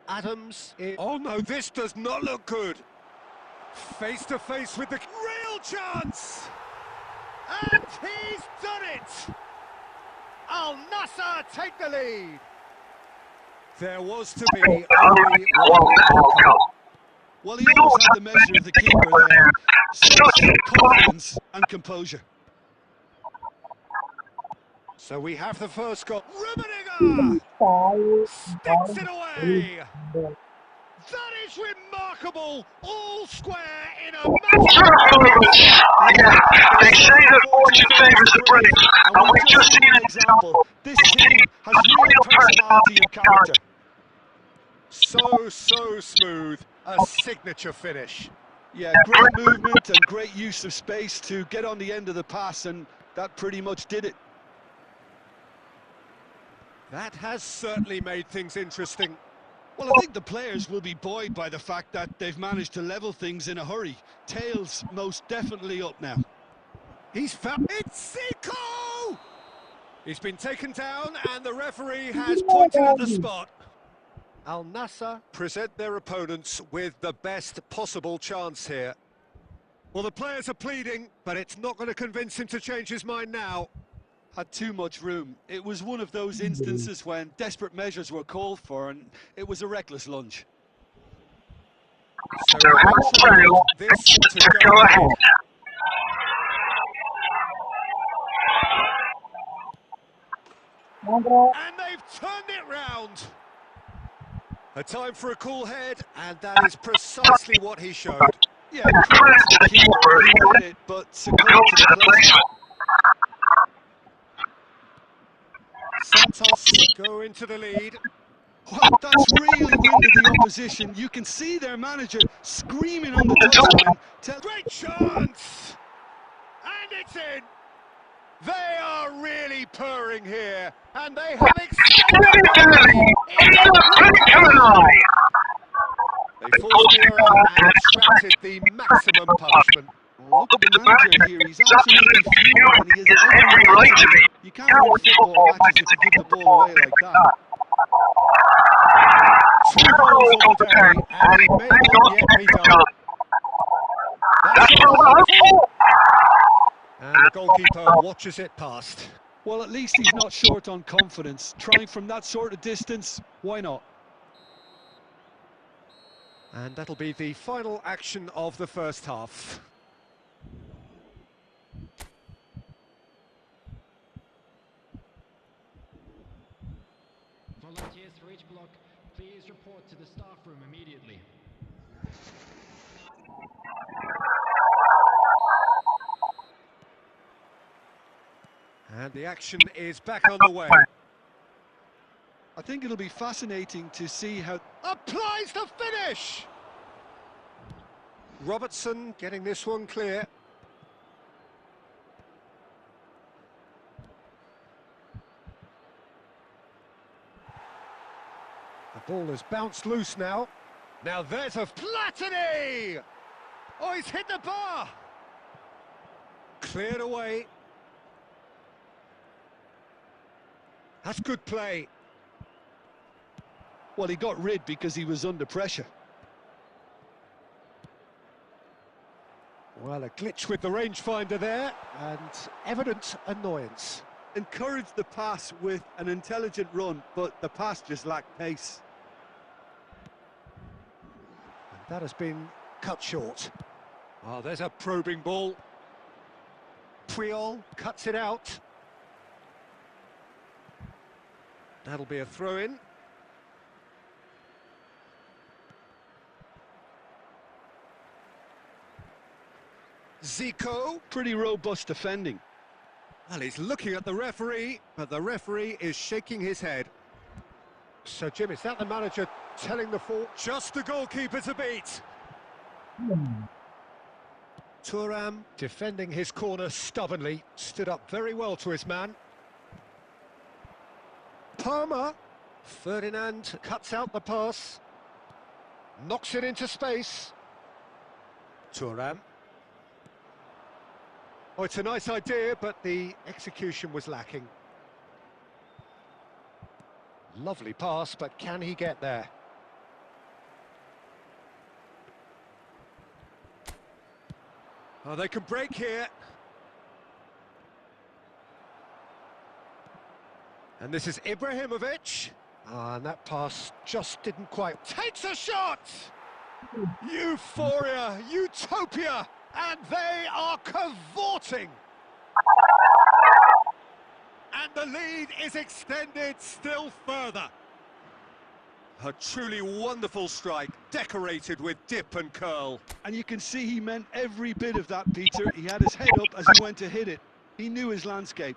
Adams... Oh no, this does not look good. Face to face with the real chance! And he's done it! Al Nassr take the lead! There was to be only one outcome. Well, he always had the measure of the keeper there. Such confidence and composure. So we have the first goal. Rummenigge sticks it away! That is remarkable! All square in a Yeah, they say that fortune favours the brave, and we've just seen an example. This team has real personality and character. So smooth, a signature finish. Yeah, great movement and great use of space to get on the end of the pass, and that pretty much did it. That has certainly made things interesting. Well, I think the players will be buoyed by the fact that they've managed to level things in a hurry. Tails most definitely up now. He's found... It's Zico! He's been taken down and the referee has pointed at the spot. Al Nassr present their opponents with the best possible chance here. Well, the players are pleading, but it's not going to convince him to change his mind now. Had too much room. It was one of those instances when desperate measures were called for and it was a reckless lunge. So he wants this to go ahead. And they've turned it round. A time for a cool head, and that is precisely what he showed. Yeah, credit to the keeper, he won it, but succumbed to the placement. Santos go into the lead. Well, that's really winded the opposition. You can see their manager screaming on the touchline. Great chance! And it's in! They are really purring here, and they have extended the They forced the error and extracted the maximum punishment. Look at the manager here, he's absolutely fuming and he has every right to be. You can't win football matches if you give the ball away like that. 2 goals on the day, and he may not yet be done. That's not helpful. And the goalkeeper watches it past. Well, at least he's not short on confidence. Trying from that sort of distance, why not? And that'll be the final action of the first half. Volunteers for each block, please report to the staff room immediately. And the action is back on the way. I think it'll be fascinating to see how... Applies the finish! Robertson getting this one clear. The ball has bounced loose now. Now there's a Platini! Oh, he's hit the bar! Cleared away. That's good play. Well, he got rid because he was under pressure. Well, a glitch with the rangefinder there, and evident annoyance. Encouraged the pass with an intelligent run, but the pass just lacked pace. And that has been cut short. Oh, there's a probing ball. Puyol cuts it out. That'll be a throw-in. Zico. Pretty robust defending. Well, he's looking at the referee, but the referee is shaking his head. So, Jim, is that the manager telling the fault? Just the goalkeeper to beat. Thuram defending his corner stubbornly, stood up very well to his man. Palmer. Ferdinand cuts out the pass. Knocks it into space. Thuram. Oh, it's a nice idea, but the execution was lacking. Lovely pass, but can he get there? Oh, they can break here. And this is Ibrahimovic. And that pass just didn't quite... Takes a shot! Euphoria, utopia! And they are cavorting. And the lead is extended still further. A truly wonderful strike, decorated with dip and curl. And you can see he meant every bit of that, Peter. He had his head up as he went to hit it. He knew his landscape.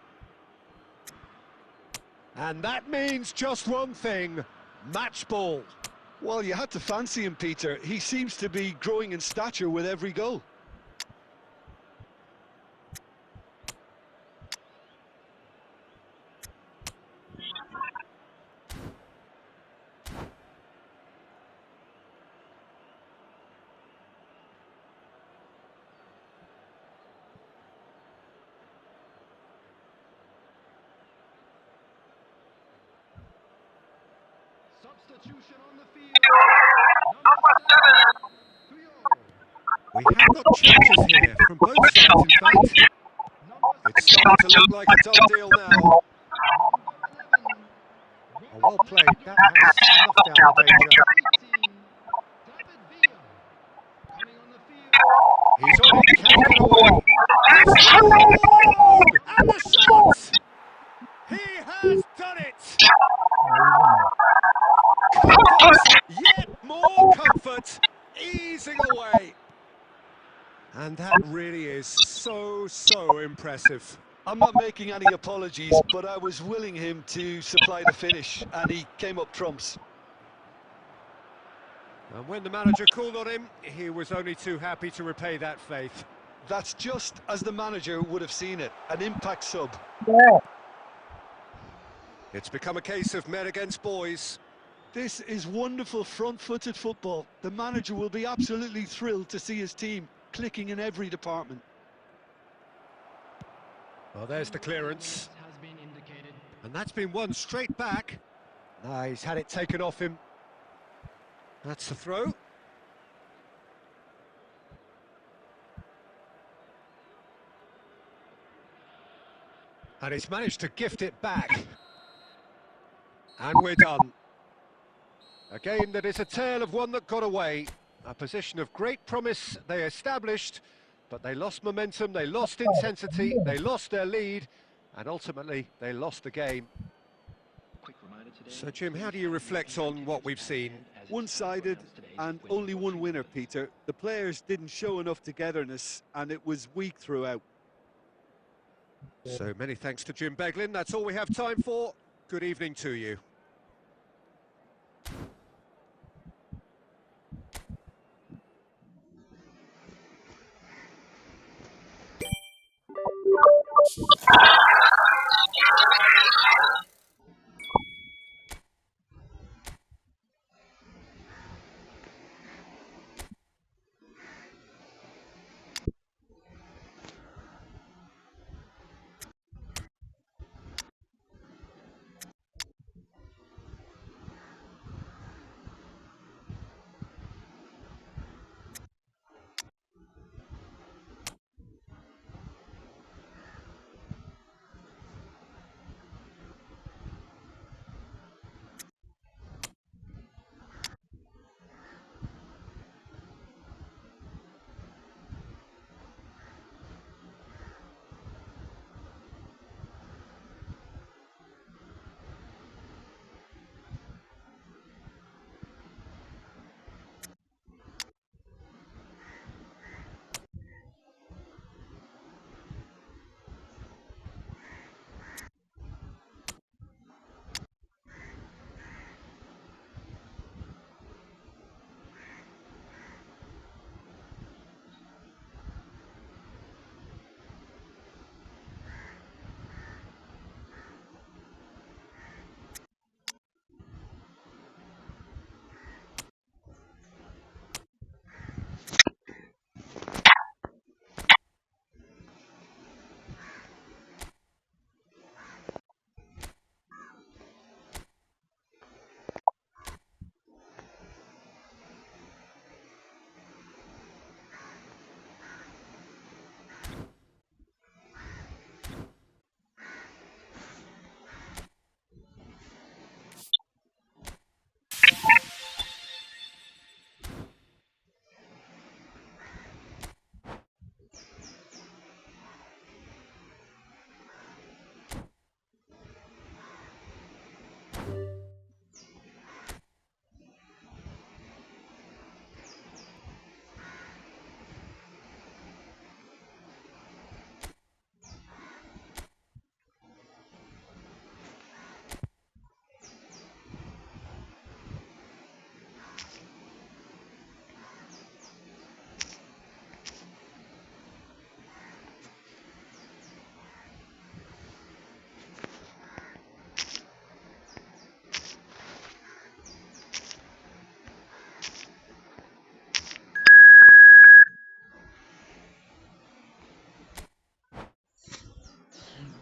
And that means just one thing, match ball. Well, you had to fancy him, Peter. He seems to be growing in stature with every goal. Substitution on the field. Number 7. We have got changes here from both sides, in fact. It's starting to look like a done deal now. Oh, well played. That has snuffed out the danger. He's on it. Can he get away? He scored! And the shot! He has done it! Comfort! Yet more comfort! Easing away. And that really is so impressive. I'm not making any apologies, but I was willing him to supply the finish, and he came up trumps. And when the manager called on him, he was only too happy to repay that faith. That's just as the manager would have seen it, an impact sub. It's become a case of men against boys. This is wonderful front-footed football. The manager will be absolutely thrilled to see his team clicking in every department. Well, there's the clearance. And that's been won straight back. Now he's had it taken off him. That's the throw. And he's managed to gift it back. And we're done. A game that is a tale of one that got away. A position of great promise they established, but they lost momentum, they lost intensity, they lost their lead, and ultimately they lost the game. So Jim, how do you reflect on what we've seen? One-sided and only one winner, Peter. The players didn't show enough togetherness and it was weak throughout. So many thanks to Jim Beglin. That's all we have time for. Good evening to you.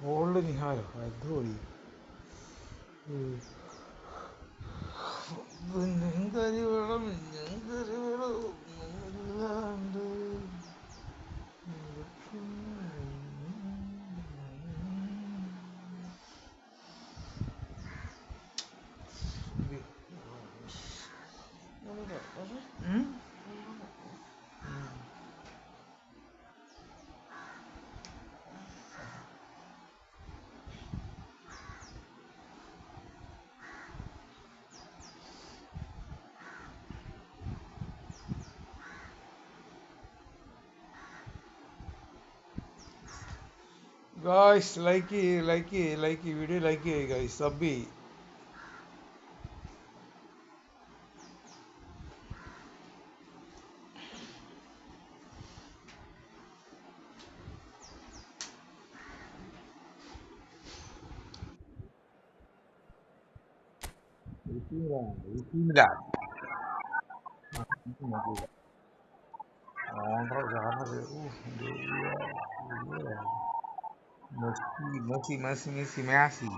Older Nihar, I do. കരിവെള്ളം കരിവെള്ളം അല്ലാണ്ട് guys, like video, like guys, sub Messi. Amount is Messi.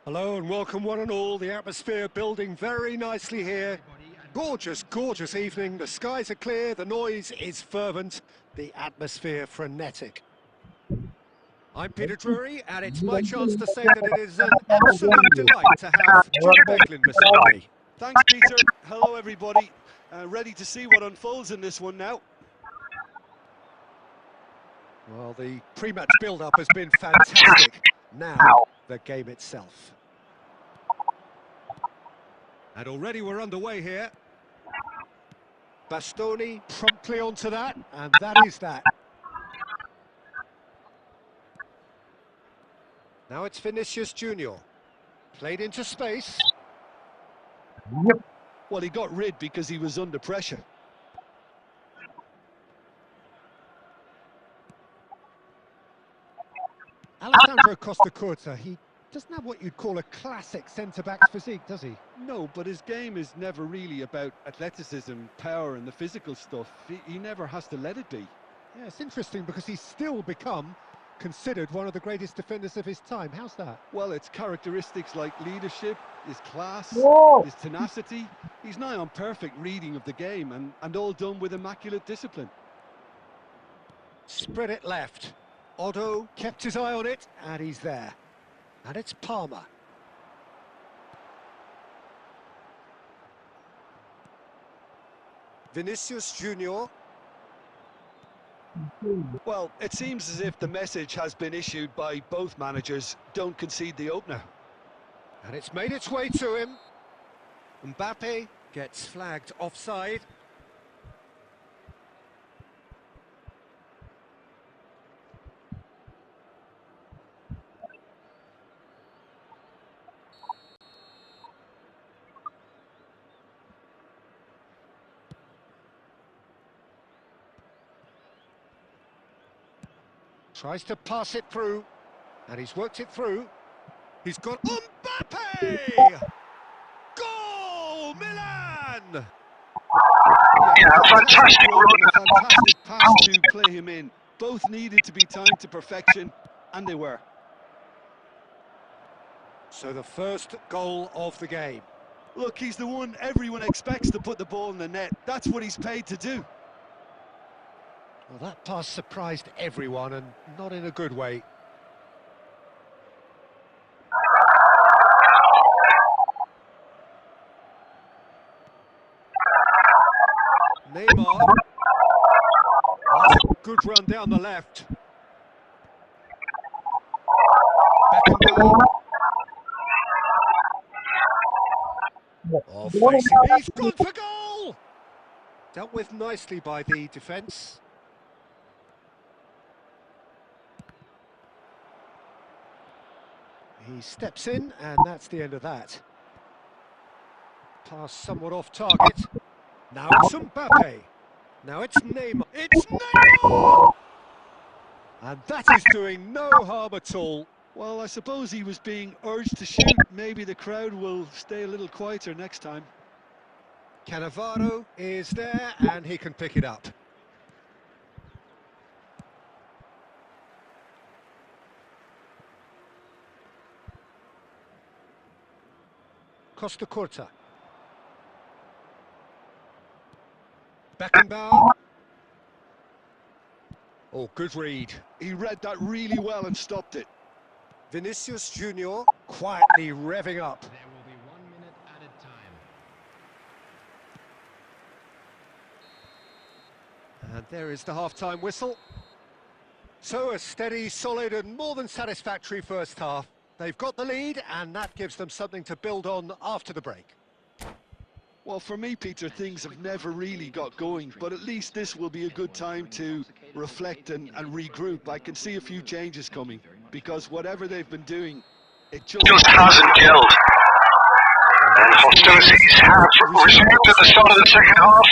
Hello and welcome one and all. The atmosphere building very nicely here. Gorgeous, gorgeous evening. The skies are clear, the noise is fervent, the atmosphere frenetic. I'm Peter Drury, and it's my chance to say that it is an absolute delight to have John Beglin beside me. Thanks, Peter. Hello, everybody. Ready to see what unfolds in this one now. Well, the pre-match build-up has been fantastic. Now, the game itself. And already we're underway here. Bastoni promptly onto that, and that is that. Now it's Vinicius Junior. Played into space. Well, he got rid because he was under pressure. Alessandro Costa Curta, he doesn't have what you'd call a classic centre-back's physique, does he? No, but his game is never really about athleticism, power and the physical stuff. He never has to let it be. Yeah, it's interesting because he's still become considered one of the greatest defenders of his time. How's that? Well, it's characteristics like leadership, his class, his tenacity. He's nigh on perfect reading of the game and all done with immaculate discipline. Spread it left. Otto kept his eye on it, and he's there. And it's Palmer. Vinicius Junior. Well, it seems as if the message has been issued by both managers: don't concede the opener. And it's made its way to him. Mbappe gets flagged offside. Tries to pass it through, and he's worked it through. He's got Mbappe! Goal, Milan! Yeah, fantastic run. A fantastic pass to play him in. Both needed to be timed to perfection, and they were. So the first goal of the game. Look, he's the one everyone expects to put the ball in the net. That's what he's paid to do. Well, that pass surprised everyone, and not in a good way. Neymar. That's a good run down the left. Beckenbauer. Oh, facing. He's gone for goal! Dealt with nicely by the defence. He steps in, and that's the end of that. Pass somewhat off target. Now it's Mbappe. Now it's Neymar. It's Neymar! And that is doing no harm at all. Well, I suppose he was being urged to shoot. Maybe the crowd will stay a little quieter next time. Cannavaro is there, and he can pick it up. Costa Curta. Beckenbauer. Oh, good read. He read that really well and stopped it. Vinicius Junior quietly revving up. There will be 1 minute added time. And there is the half-time whistle. So a steady, solid and more than satisfactory first half. They've got the lead and that gives them something to build on after the break. Well, for me, Peter, things have never really got going, but at least this will be a good time to reflect and regroup. I can see a few changes coming, because whatever they've been doing, it just hasn't gelled. And hostilities have resumed at the start of the second half.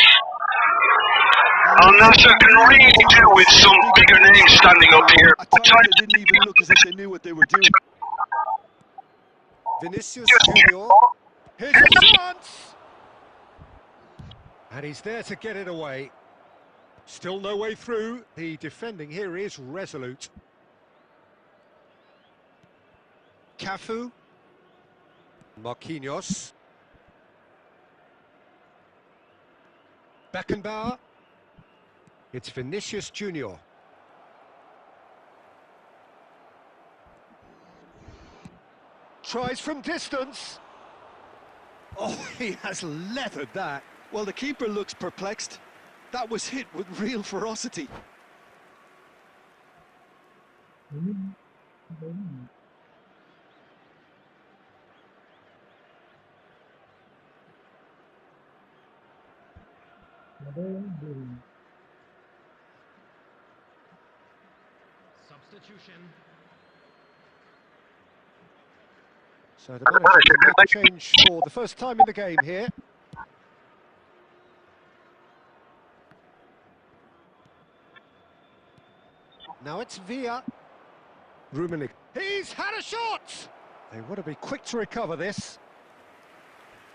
Al Nassr can really do with some bigger names standing up here. At times they didn't even look as if they knew what they were doing. Vinicius Junior, here's a chance! And he's there to get it away. Still no way through. The defending here is resolute. Cafu. Marquinhos. Beckenbauer. It's Vinicius Junior. Tries from distance. Oh, he has leathered that. Well, the keeper looks perplexed. That was hit with real ferocity. Substitution. So the manager can make a change for the first time in the game here. Now it's Villa. Rummenigge. He's had a shot! They want to be quick to recover this.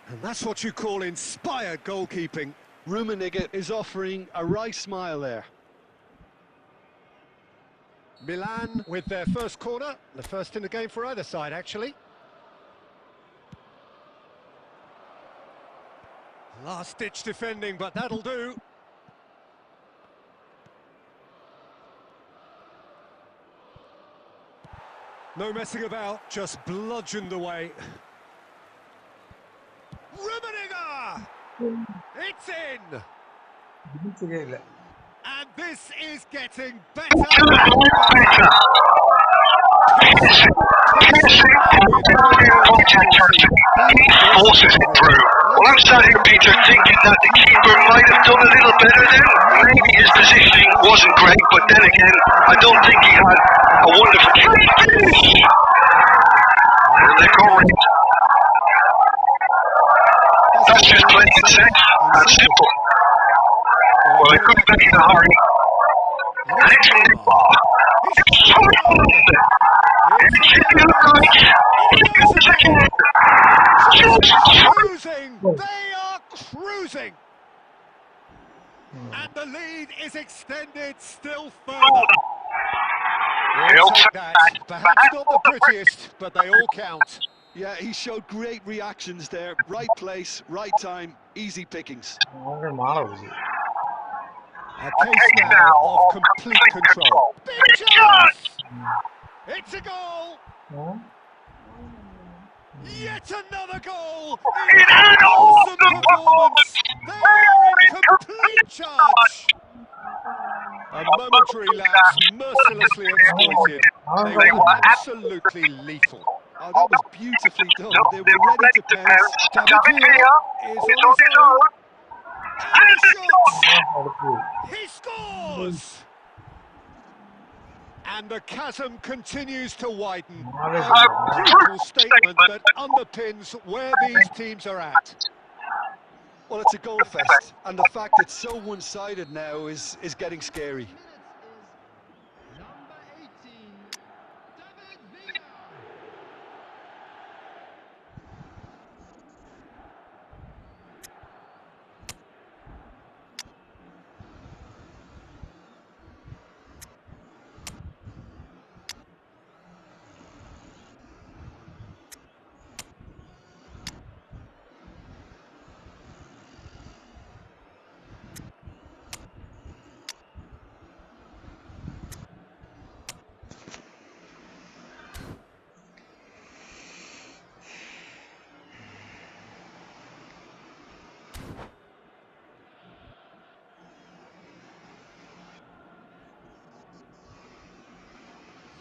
And that's what you call inspired goalkeeping. Rummenigge is offering a right smile there. Milan with their first corner. The first in the game for either side, actually. Last-ditch defending, but that'll do. No messing about, just bludgeoned away. Rummenigge! It's in! And this is getting better and better. He forces it through. Well, I'm sat here, Peter, thinking that the keeper might have done a little better there. Maybe his positioning wasn't great, but then again, I don't think he had a wonderful finish. And they're going. That's just playing it safe and simple. Well, they couldn't be in a hurry. And it's Neymar. Cruising! They are cruising! And the lead is extended still further. We'll take that. Perhaps not the prettiest, but they all count. Yeah, he showed great reactions there. Right place, right time, easy pickings. A case now of complete control. Big chance! It's a goal! Yet another goal! In an awesome performance! They are in complete charge! A momentary lapse mercilessly exploited. They were absolutely lethal. Oh, that was beautifully done. They were ready to pounce. David Villa is on his own. And the shot! അടുത്ത് He scores! And the chasm continues to widen. A brutal statement that underpins where these teams are at. Well, it's a goal fest, and the fact it's so one-sided now is getting scary. Number 18, David Villa.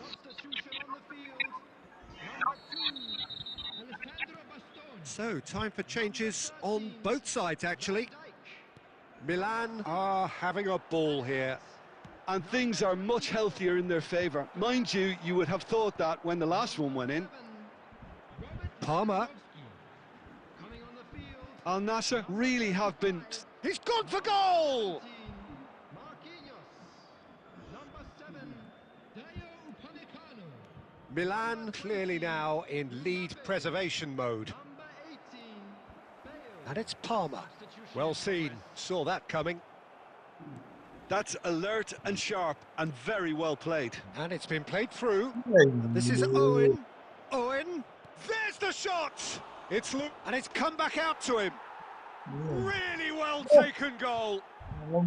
Substitution on the field. Number 2, Alessandro Bastoni. So, time for changes on both sides, actually. Milan are having a ball here. And things are much healthier in their favour. Mind you, you would have thought that when the last one went in. Palmer. Coming on the field. Al Nassr really have been... He's gone for goal! Marquinhos. Number 7, Dayo Upamecano. Milan clearly now in lead preservation mode. Number 18, Bale. And it's Palmer. Well seen, saw that coming. That's alert and sharp and very well played. And it's been played through. This is Owen. Owen. There's the shot! It's Luke. And it's come back out to him. Really well taken goal. നല്ല